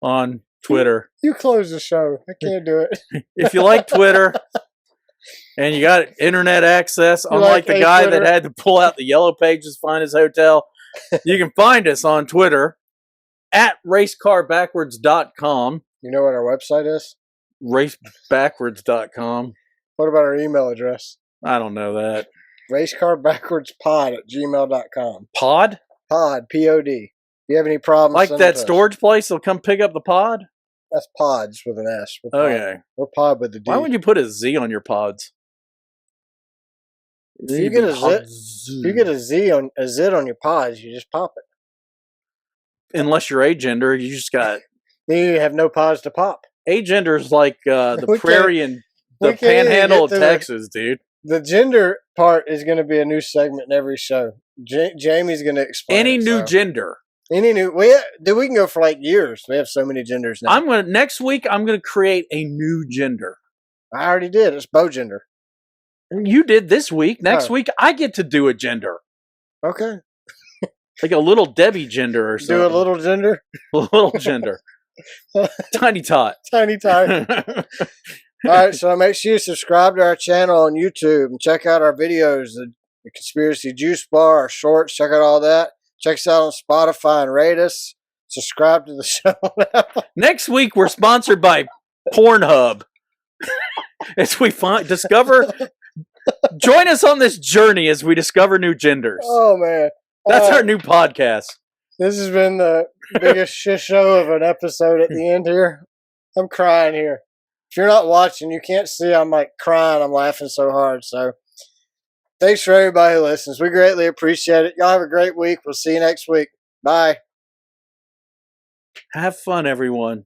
on Twitter. You close the show. I can't do it. If you like Twitter and you got internet access, unlike the guy that had to pull out the yellow pages to find his hotel, you can find us on Twitter at racecarbackwards.com. You know what our website is? Racebackwards.com. What about our email address? I don't know that. racecarbackwardspod@gmail.com. Pod? Pod, P-O-D. If you have any problems, like that storage place, they'll come pick up the pod? That's pods with an S. Okay. We're pod with the D. Why would you put a Z on your pods? If you get a zit on your pods, you just pop it. Unless you're agender, you just got... Then you have no pods to pop. Agender is like the prairie and the panhandle of Texas, dude. The gender part is going to be a new segment in every show. Jamie's going to explain. Any new gender. Any new? We can go for like years. We have so many genders now. Next week. I'm gonna create a new gender. I already did. It's bogender. You did this week. Next week I get to do a gender. Okay. Like a little Debbie gender or something. Do a little gender. A little gender. Tiny tot. Tiny tot. All right. So make sure you subscribe to our channel on YouTube and check out our videos. The Conspiracy Juice Bar, our shorts. Check out all that. Check us out on Spotify and rate us. Subscribe to the show. Next week, we're sponsored by Pornhub. As we join us on this journey as we discover new genders. Oh, man. That's our new podcast. This has been the biggest shit show of an episode at the end here. I'm crying here. If you're not watching, you can't see I'm like crying. I'm laughing so hard. So thanks for everybody who listens. We greatly appreciate it. Y'all have a great week. We'll see you next week. Bye. Have fun, everyone.